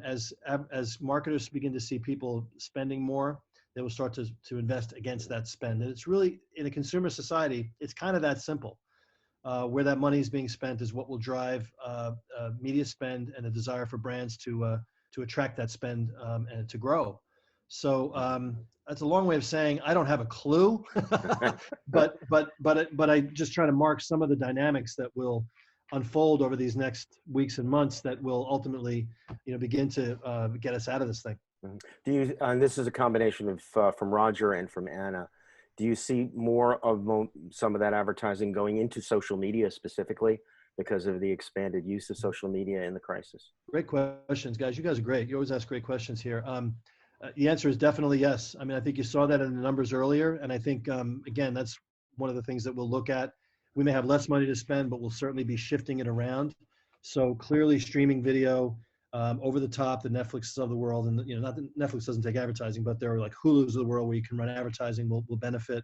As marketers begin to see people spending more, they will start to invest against that spend. And it's really, in a consumer society, it's kind of that simple. Where that money is being spent is what will drive media spend and a desire for brands to attract that spend and to grow. So that's a long way of saying I don't have a clue, but I just try to mark some of the dynamics that will unfold over these next weeks and months that will ultimately, begin to get us out of this thing. Do you? And this is a combination of from Roger and from Anna. Do you see more of some of that advertising going into social media specifically because of the expanded use of social media in the crisis? Great questions, guys. You guys are great. You always ask great questions here. The answer is definitely yes. I mean, I think you saw that in the numbers earlier. And I think, again, that's one of the things that we'll look at. We may have less money to spend, but we'll certainly be shifting it around. So clearly streaming video, over the top, the Netflixes of the world, and not that Netflix doesn't take advertising, but there are like Hulu's of the world where you can run advertising will benefit.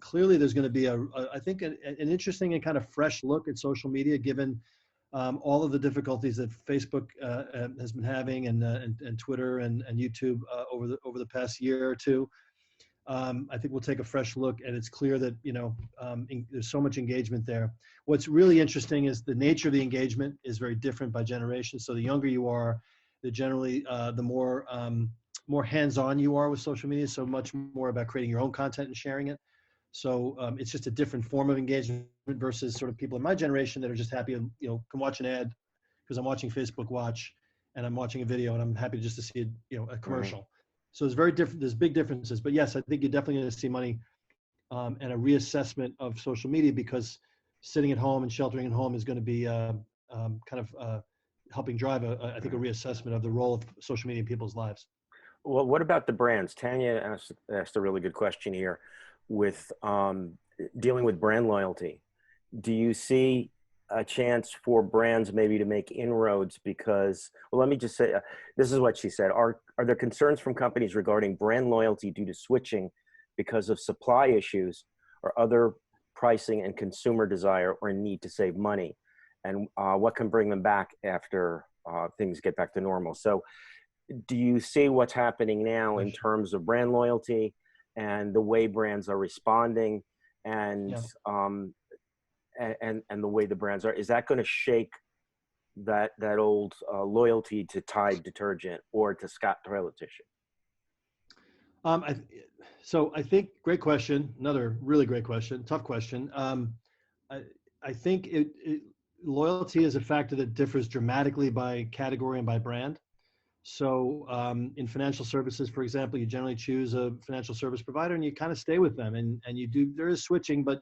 Clearly there's going to be I think an interesting and kind of fresh look at social media, given all of the difficulties that Facebook has been having, and Twitter and YouTube over the past year or two. I think we'll take a fresh look, and it's clear that there's so much engagement there. What's really interesting is the nature of the engagement is very different by generation. So the younger you are, the more hands-on you are with social media. So much more about creating your own content and sharing it. So it's just a different form of engagement versus sort of people in my generation that are just happy to, can watch an ad because I'm watching Facebook Watch and I'm watching a video and I'm happy just to see a commercial. Right. So it's very different. There's big differences, but yes, I think you're definitely going to see money and a reassessment of social media, because sitting at home and sheltering at home is going to be helping drive I think a reassessment of the role of social media in people's lives. Well, what about the brands? Tanya asked a really good question here with dealing with brand loyalty. Do you see a chance for brands maybe to make inroads? Because, well, let me just say, this is what she said. Are there concerns from companies regarding brand loyalty due to switching because of supply issues or other pricing and consumer desire or need to save money? And what can bring them back after things get back to normal? So do you see what's happening now in terms of brand loyalty and the way brands are responding and the way the brands are? Is that going to shake that old loyalty to Tide detergent or to Scott toilet tissue? So I think, great question. Another really great question. Tough question. I think loyalty is a factor that differs dramatically by category and by brand. So in financial services, for example, you generally choose a financial service provider and you kind of stay with them, and there is switching, but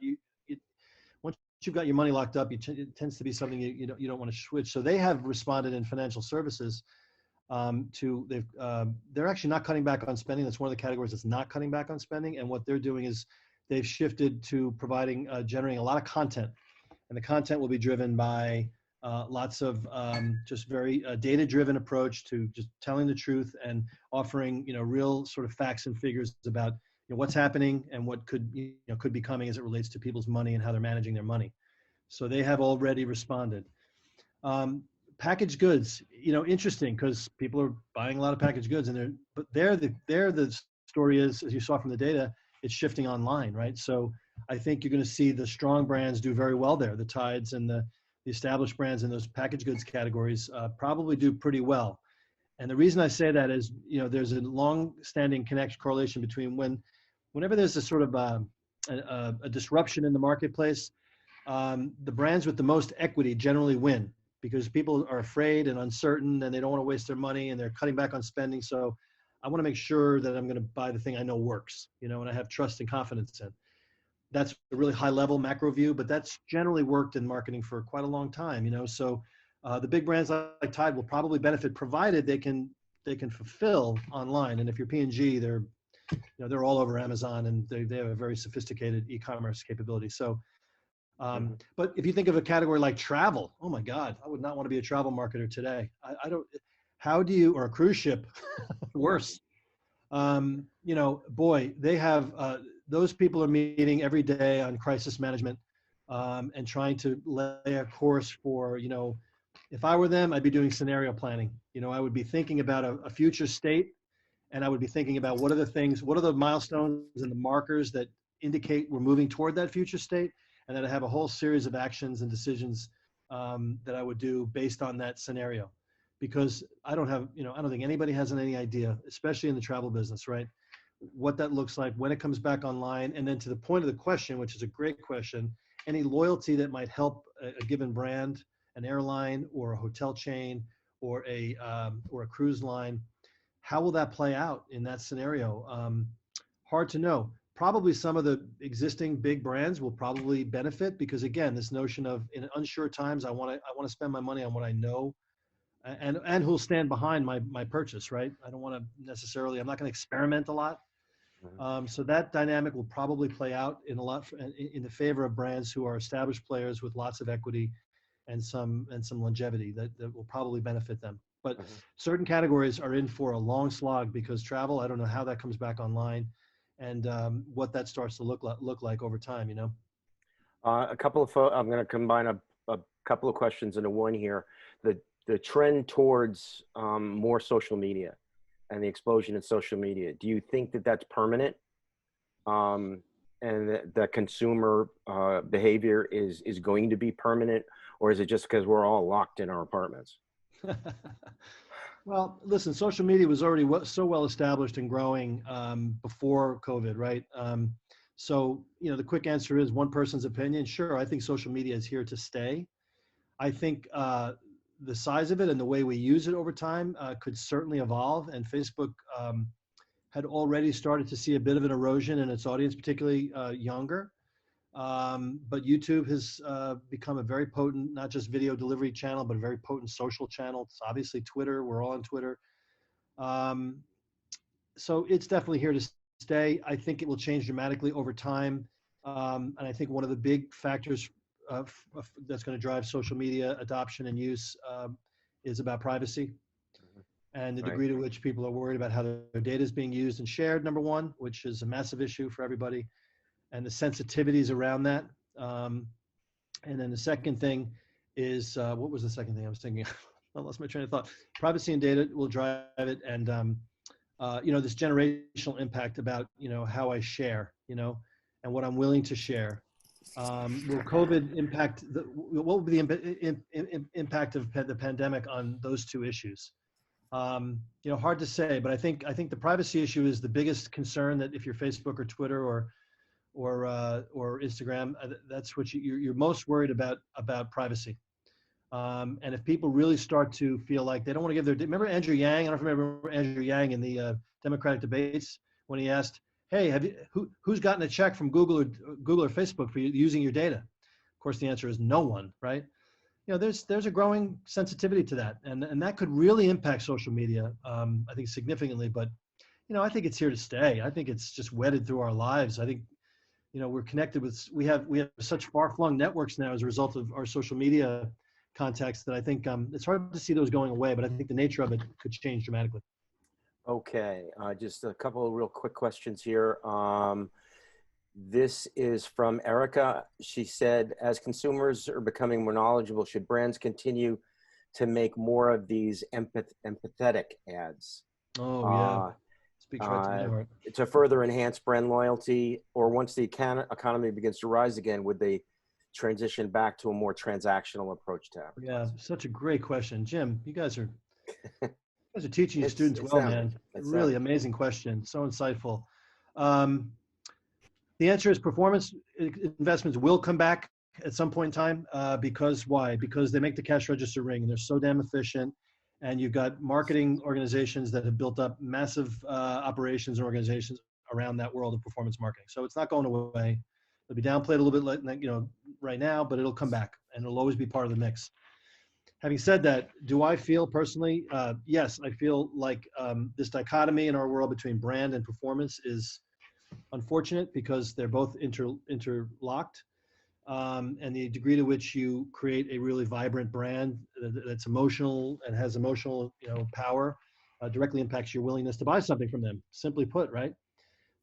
once you've got your money locked up, it tends to be something you don't want to switch. So they have responded in financial services they're actually not cutting back on spending. That's one of the categories that's not cutting back on spending. And what they're doing is they've shifted to generating a lot of content, and the content will be driven by lots of just very data-driven approach to just telling the truth and offering real sort of facts and figures about what's happening and what could be coming as it relates to people's money and how they're managing their money. So they have already responded. Packaged goods, interesting, because people are buying a lot of packaged goods, and the story is, as you saw from the data, it's shifting online, right? So I think you're going to see the strong brands do very well there. The Tides and the established brands in those packaged goods categories probably do pretty well. And the reason I say that is, there's a long-standing correlation between whenever there's a sort of a disruption in the marketplace, the brands with the most equity generally win, because people are afraid and uncertain and they don't want to waste their money and they're cutting back on spending. So I want to make sure that I'm going to buy the thing I know works, and I have trust and confidence in. That's a really high level macro view, but that's generally worked in marketing for quite a long time, So the big brands like Tide will probably benefit, provided they can they can fulfill online. And if you're P&G, they're all over Amazon, and they have a very sophisticated e-commerce capability. So, but if you think of a category like travel, oh my God, I would not want to be a travel marketer today. I don't. How do you, or a cruise ship, worse? Boy, they have those people are meeting every day on crisis management and trying to lay a course for, if I were them, I'd be doing scenario planning. I would be thinking about a future state, and I would be thinking about what are the milestones and the markers that indicate we're moving toward that future state, and then I have a whole series of actions and decisions that I would do based on that scenario. Because I don't think anybody has any idea, especially in the travel business, right? What that looks like when it comes back online. And then to the point of the question, which is a great question, any loyalty that might help a given brand, an airline or a hotel chain or a cruise line, how will that play out in that scenario? Hard to know. Probably some of the existing big brands will probably benefit, because again, this notion of in unsure times, I want to spend my money on what I know, and who'll stand behind my purchase, right? I don't want to necessarily, I'm not going to experiment a lot. So that dynamic will probably play out in the favor of brands who are established players with lots of equity and some longevity that will probably benefit them. But certain categories are in for a long slog, because travel, I don't know how that comes back online, and what that starts to look like over time, I'm going to combine a couple of questions into one here. The trend towards more social media and the explosion in social media, do you think that that's permanent? And the consumer behavior is going to be permanent, or is it just because we're all locked in our apartments? Well, listen, social media was already so well established and growing before COVID, right? So, the quick answer is one person's opinion. Sure, I think social media is here to stay. I think the size of it and the way we use it over time could certainly evolve. And Facebook had already started to see a bit of an erosion in its audience, particularly younger. But YouTube has become a very potent, not just video delivery channel, but a very potent social channel. It's obviously Twitter. We're all on Twitter. So it's definitely here to stay. I think it will change dramatically over time. And I think one of the big factors that's going to drive social media adoption and use is about privacy and the degree to which people are worried about how their data is being used and shared, number one, which is a massive issue for everybody, and the sensitivities around that. And then the second thing is, what was the second thing I was thinking? I lost my train of thought. Privacy and data will drive it, and this generational impact about how I share, and what I'm willing to share. Will COVID impact what will be the impact of the pandemic on those two issues? Hard to say, but I think the privacy issue is the biggest concern. That if you're Facebook or Twitter or Instagram, that's what you're most worried about privacy. And if people really start to feel like they don't want to give remember Andrew Yang? I don't remember Andrew Yang in the Democratic debates when he asked, "Hey, who's gotten a check from Google or Facebook for using your data?" Of course, the answer is no one, right? There's a growing sensitivity to that, and that could really impact social media, I think significantly. But I think it's here to stay. I think it's just wedded through our lives. I think we're connected with. We have such far-flung networks now as a result of our social media contacts that I think it's hard to see those going away. But I think the nature of it could change dramatically. Okay, just a couple of real quick questions here. This is from Erica. She said, as consumers are becoming more knowledgeable, should brands continue to make more of these empathetic ads? Oh, yeah. Speaks right to my heart. To further enhance brand loyalty, or once the economy begins to rise again, would they transition back to a more transactional approach to advertising? Yeah, such a great question. Jim, you guys are teaching your students well, man. Really amazing question. So insightful. The answer is performance investments will come back at some point in time. Because why? Because they make the cash register ring, and they're so damn efficient. And you've got marketing organizations that have built up massive operations and organizations around that world of performance marketing. So it's not going away. It'll be downplayed a little bit, right now, but it'll come back, and it'll always be part of the mix. Having said that, do I feel personally? Yes, I feel like this dichotomy in our world between brand and performance is unfortunate because they're both interlocked. And the degree to which you create a really vibrant brand that's emotional and has emotional, power directly impacts your willingness to buy something from them. Simply put, right?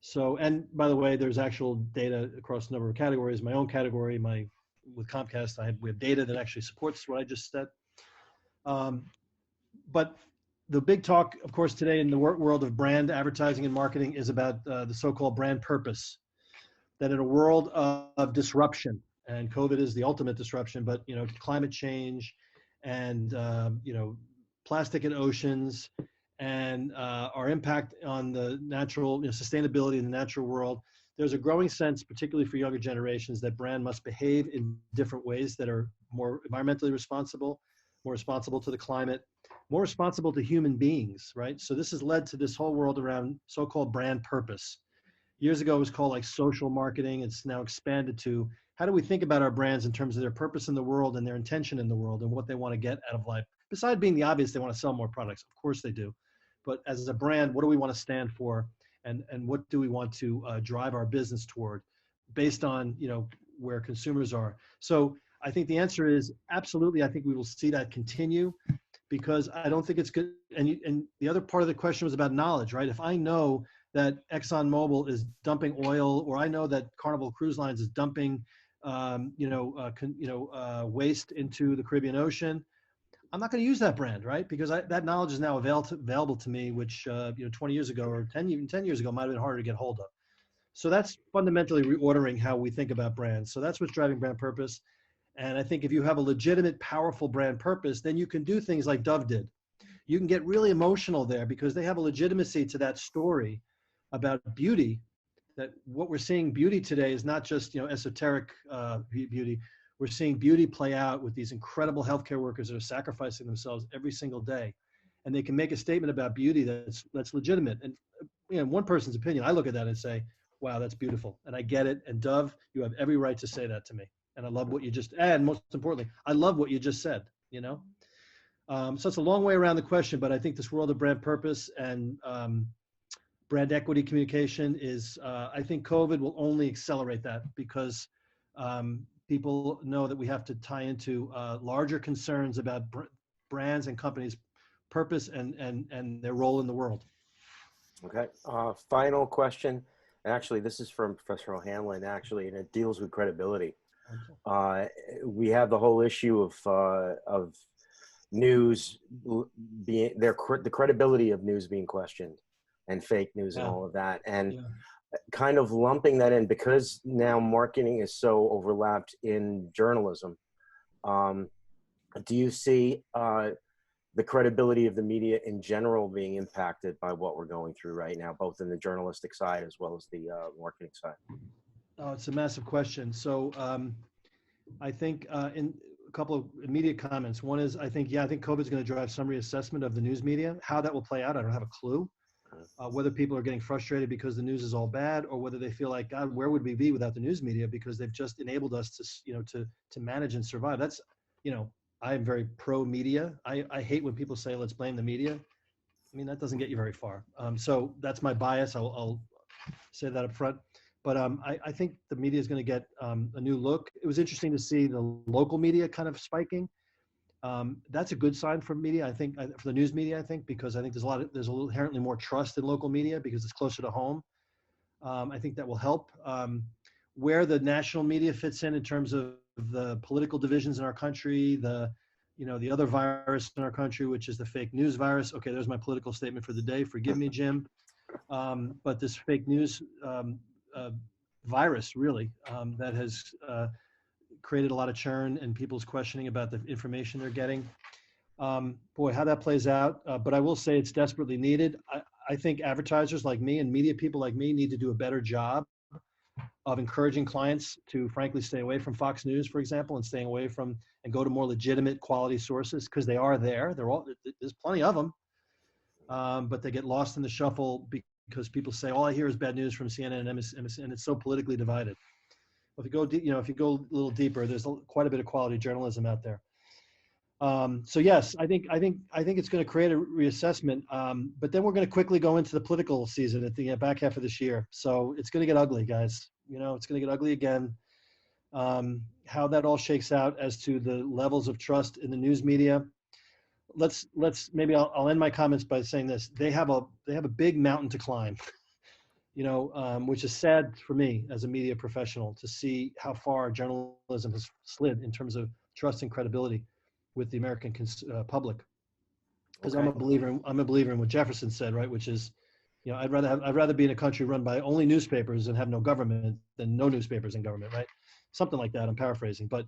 So, and by the way, there's actual data across a number of categories. My own category, with Comcast, we have data that actually supports what I just said. But the big talk, of course, today in the world of brand advertising and marketing is about the so-called brand purpose. That in a world of disruption, and COVID is the ultimate disruption, but climate change, and plastic in oceans, and our impact on the natural sustainability in the natural world. There's a growing sense, particularly for younger generations, that brand must behave in different ways that are more environmentally responsible, more responsible to the climate, more responsible to human beings, right? So this has led to this whole world around so-called brand purpose. Years ago, it was called like social marketing. It's now expanded to how do we think about our brands in terms of their purpose in the world and their intention in the world and what they want to get out of life. Besides being the obvious, they want to sell more products. Of course they do. But as a brand, what do we want to stand for? And what do we want to drive our business toward based on, where consumers are? So I think the answer is absolutely. I think we will see that continue because I don't think it's good. And the other part of the question was about knowledge, right? If I know that ExxonMobil is dumping oil, or I know that Carnival Cruise Lines is dumping, waste into the Caribbean Ocean, I'm not going to use that brand, right? Because that knowledge is now available to me, which 20 years ago or 10 years ago might have been harder to get hold of. So that's fundamentally reordering how we think about brands. So that's what's driving brand purpose. And I think if you have a legitimate, powerful brand purpose, then you can do things like Dove did. You can get really emotional there because they have a legitimacy to that story about beauty, that what we're seeing beauty today is not just esoteric beauty. We're seeing beauty play out with these incredible healthcare workers that are sacrificing themselves every single day, and they can make a statement about beauty that's legitimate. And one person's opinion, I look at that and say, wow, that's beautiful, and I get it. And Dove, you have every right to say that to me, and I love what you just, and most importantly, I love what you just said. So it's a long way around the question, but I think this world of brand purpose and brand equity communication is, I think COVID will only accelerate that because people know that we have to tie into larger concerns about brands and companies' purpose and their role in the world. Okay. Final question. Actually, this is from Professor O'Hanlon, actually, and it deals with credibility. We have the whole issue of news being the credibility of news being questioned, and fake news and all of that, and kind of lumping that in because now marketing is so overlapped in journalism. Do you see the credibility of the media in general being impacted by what we're going through right now, both in the journalistic side as well as the marketing side? Oh, it's a massive question. So I think in a couple of immediate comments. One is, I think COVID is going to drive some reassessment of the news media. How that will play out, I don't have a clue. Whether people are getting frustrated because the news is all bad, or whether they feel like, God, where would we be without the news media? Because they've just enabled us to manage and survive. That's, I'm very pro media. I hate when people say, let's blame the media. I mean, that doesn't get you very far. So that's my bias. I'll say that up front. But I think the media is going to get a new look. It was interesting to see the local media kind of spiking. That's a good sign for media, I think, for the news media, I think, because I think there's a little inherently more trust in local media because it's closer to home. I think that will help. Where the national media fits in terms of the political divisions in our country, the other virus in our country, which is the fake news virus. Okay, there's my political statement for the day. Forgive me, Jim. But this fake news virus, really, that has created a lot of churn and people's questioning about the information they're getting. Boy, how that plays out. But I will say it's desperately needed. I think advertisers like me and media people like me need to do a better job of encouraging clients to frankly stay away from Fox News, for example, and staying away from and go to more legitimate quality sources because they are there. There's plenty of them, but they get lost in the shuffle because people say all I hear is bad news from CNN and MSNBC, and it's so politically divided. If you go, if you go a little deeper, there's quite a bit of quality journalism out there. So yes, I think it's going to create a reassessment. But then we're going to quickly go into the political season at the back half of this year. So it's going to get ugly, guys. You know, it's going to get ugly again. How that all shakes out as to the levels of trust in the news media. Let's maybe I'll end my comments by saying this. They have a big mountain to climb. You know, which is sad for me as a media professional to see how far journalism has slid in terms of trust and credibility with the American public. Because Okay. I'm a believer in what Jefferson said, right? Which is, you know, I'd rather be in a country run by only newspapers and have no government than no newspapers and government, right? Something like that. I'm paraphrasing, but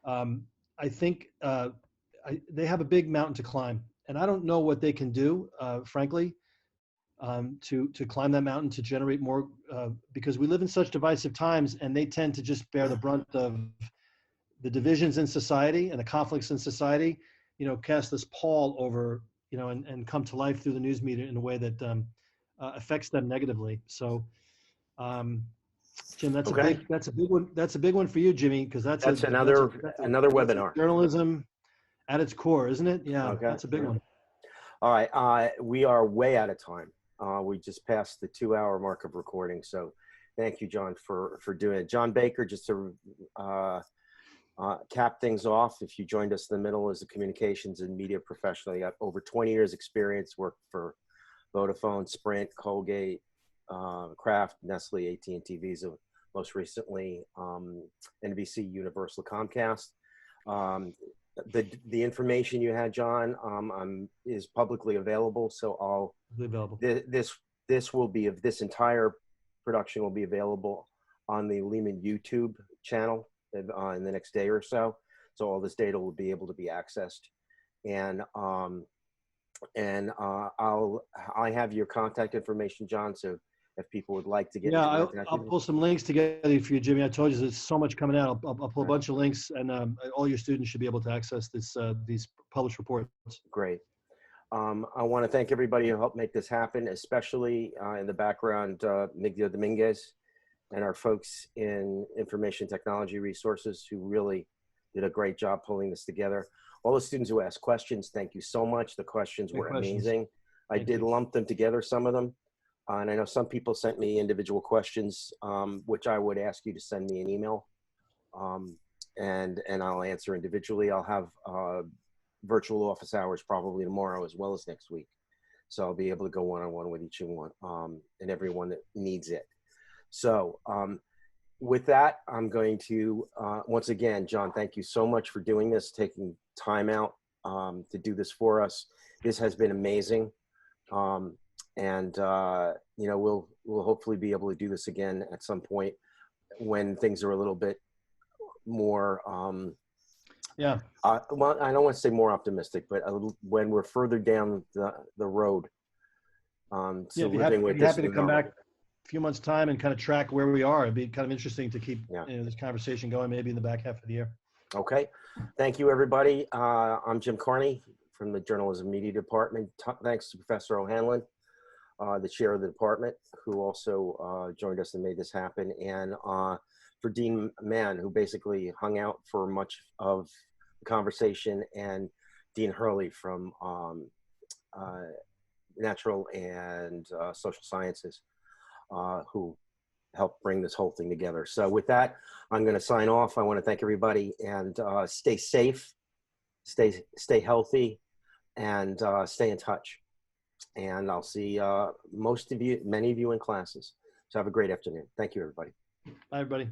I think they have a big mountain to climb, and I don't know what they can do, frankly, to climb that mountain to generate more, because we live in such divisive times, and they tend to just bear the brunt of the divisions in society and the conflicts in society, you know, cast this pall over, you know, and come to life through the news media in a way that affects them negatively. So, Jim, that's Okay. a big one. That's a big one for you, Jimmy, because that's another that's webinar. journalism at its core, isn't it? Yeah, Okay. that's a big one. All right. We are way out of time. We just passed the 2-hour mark of recording. So thank you, John, for doing it. John Baker, just to cap things off, if you joined us in the middle as a communications and media professional, you got over 20 years experience, worked for Vodafone, Sprint, Colgate, Kraft, Nestle, AT&T, Visa, most recently NBC, Universal, Comcast. The information you had, John, is publicly available. So this entire production will be available on the Lehman YouTube channel in the next day or so. So all this data will be able to be accessed, and I have your contact information, John. So if people would like to get I'll pull some links together for you, Jimmy. I told you there's so much coming out. I'll pull a bunch of links, and all your students should be able to access these published reports. Great. I want to thank everybody who helped make this happen, especially in the background, Miguel Dominguez and our folks in information technology resources who really did a great job pulling this together. All the students who asked questions, thank you so much. The questions were amazing. I did lump them together, some of them. And I know some people sent me individual questions, which I would ask you to send me an email, and I'll answer individually. I'll have virtual office hours probably tomorrow as well as next week. So I'll be able to go one-on-one with each one and everyone that needs it. So with that, I'm going to, once again, John, thank you so much for doing this, taking time out to do this for us. This has been amazing. And you know, we'll hopefully be able to do this again at some point when things are a little bit more, well, I don't want to say more optimistic, but when we're further down the road. So I'd be happy to come back a few months' time and kind of track where we are. It'd be kind of interesting to keep this conversation going maybe in the back half of the year. Okay. Thank you, everybody. I'm Jim Carney from the Journalism Media Department. Thanks to Professor O'Hanlon, the chair of the department, who also joined us and made this happen. And for Dean Mann, who basically hung out for much of the conversation, and Dean Hurley from Natural and Social Sciences, who helped bring this whole thing together. So with that, I'm going to sign off. I want to thank everybody, and stay safe, stay healthy, and stay in touch. And I'll see many of you in classes. So have a great afternoon. Thank you, everybody. Bye, everybody.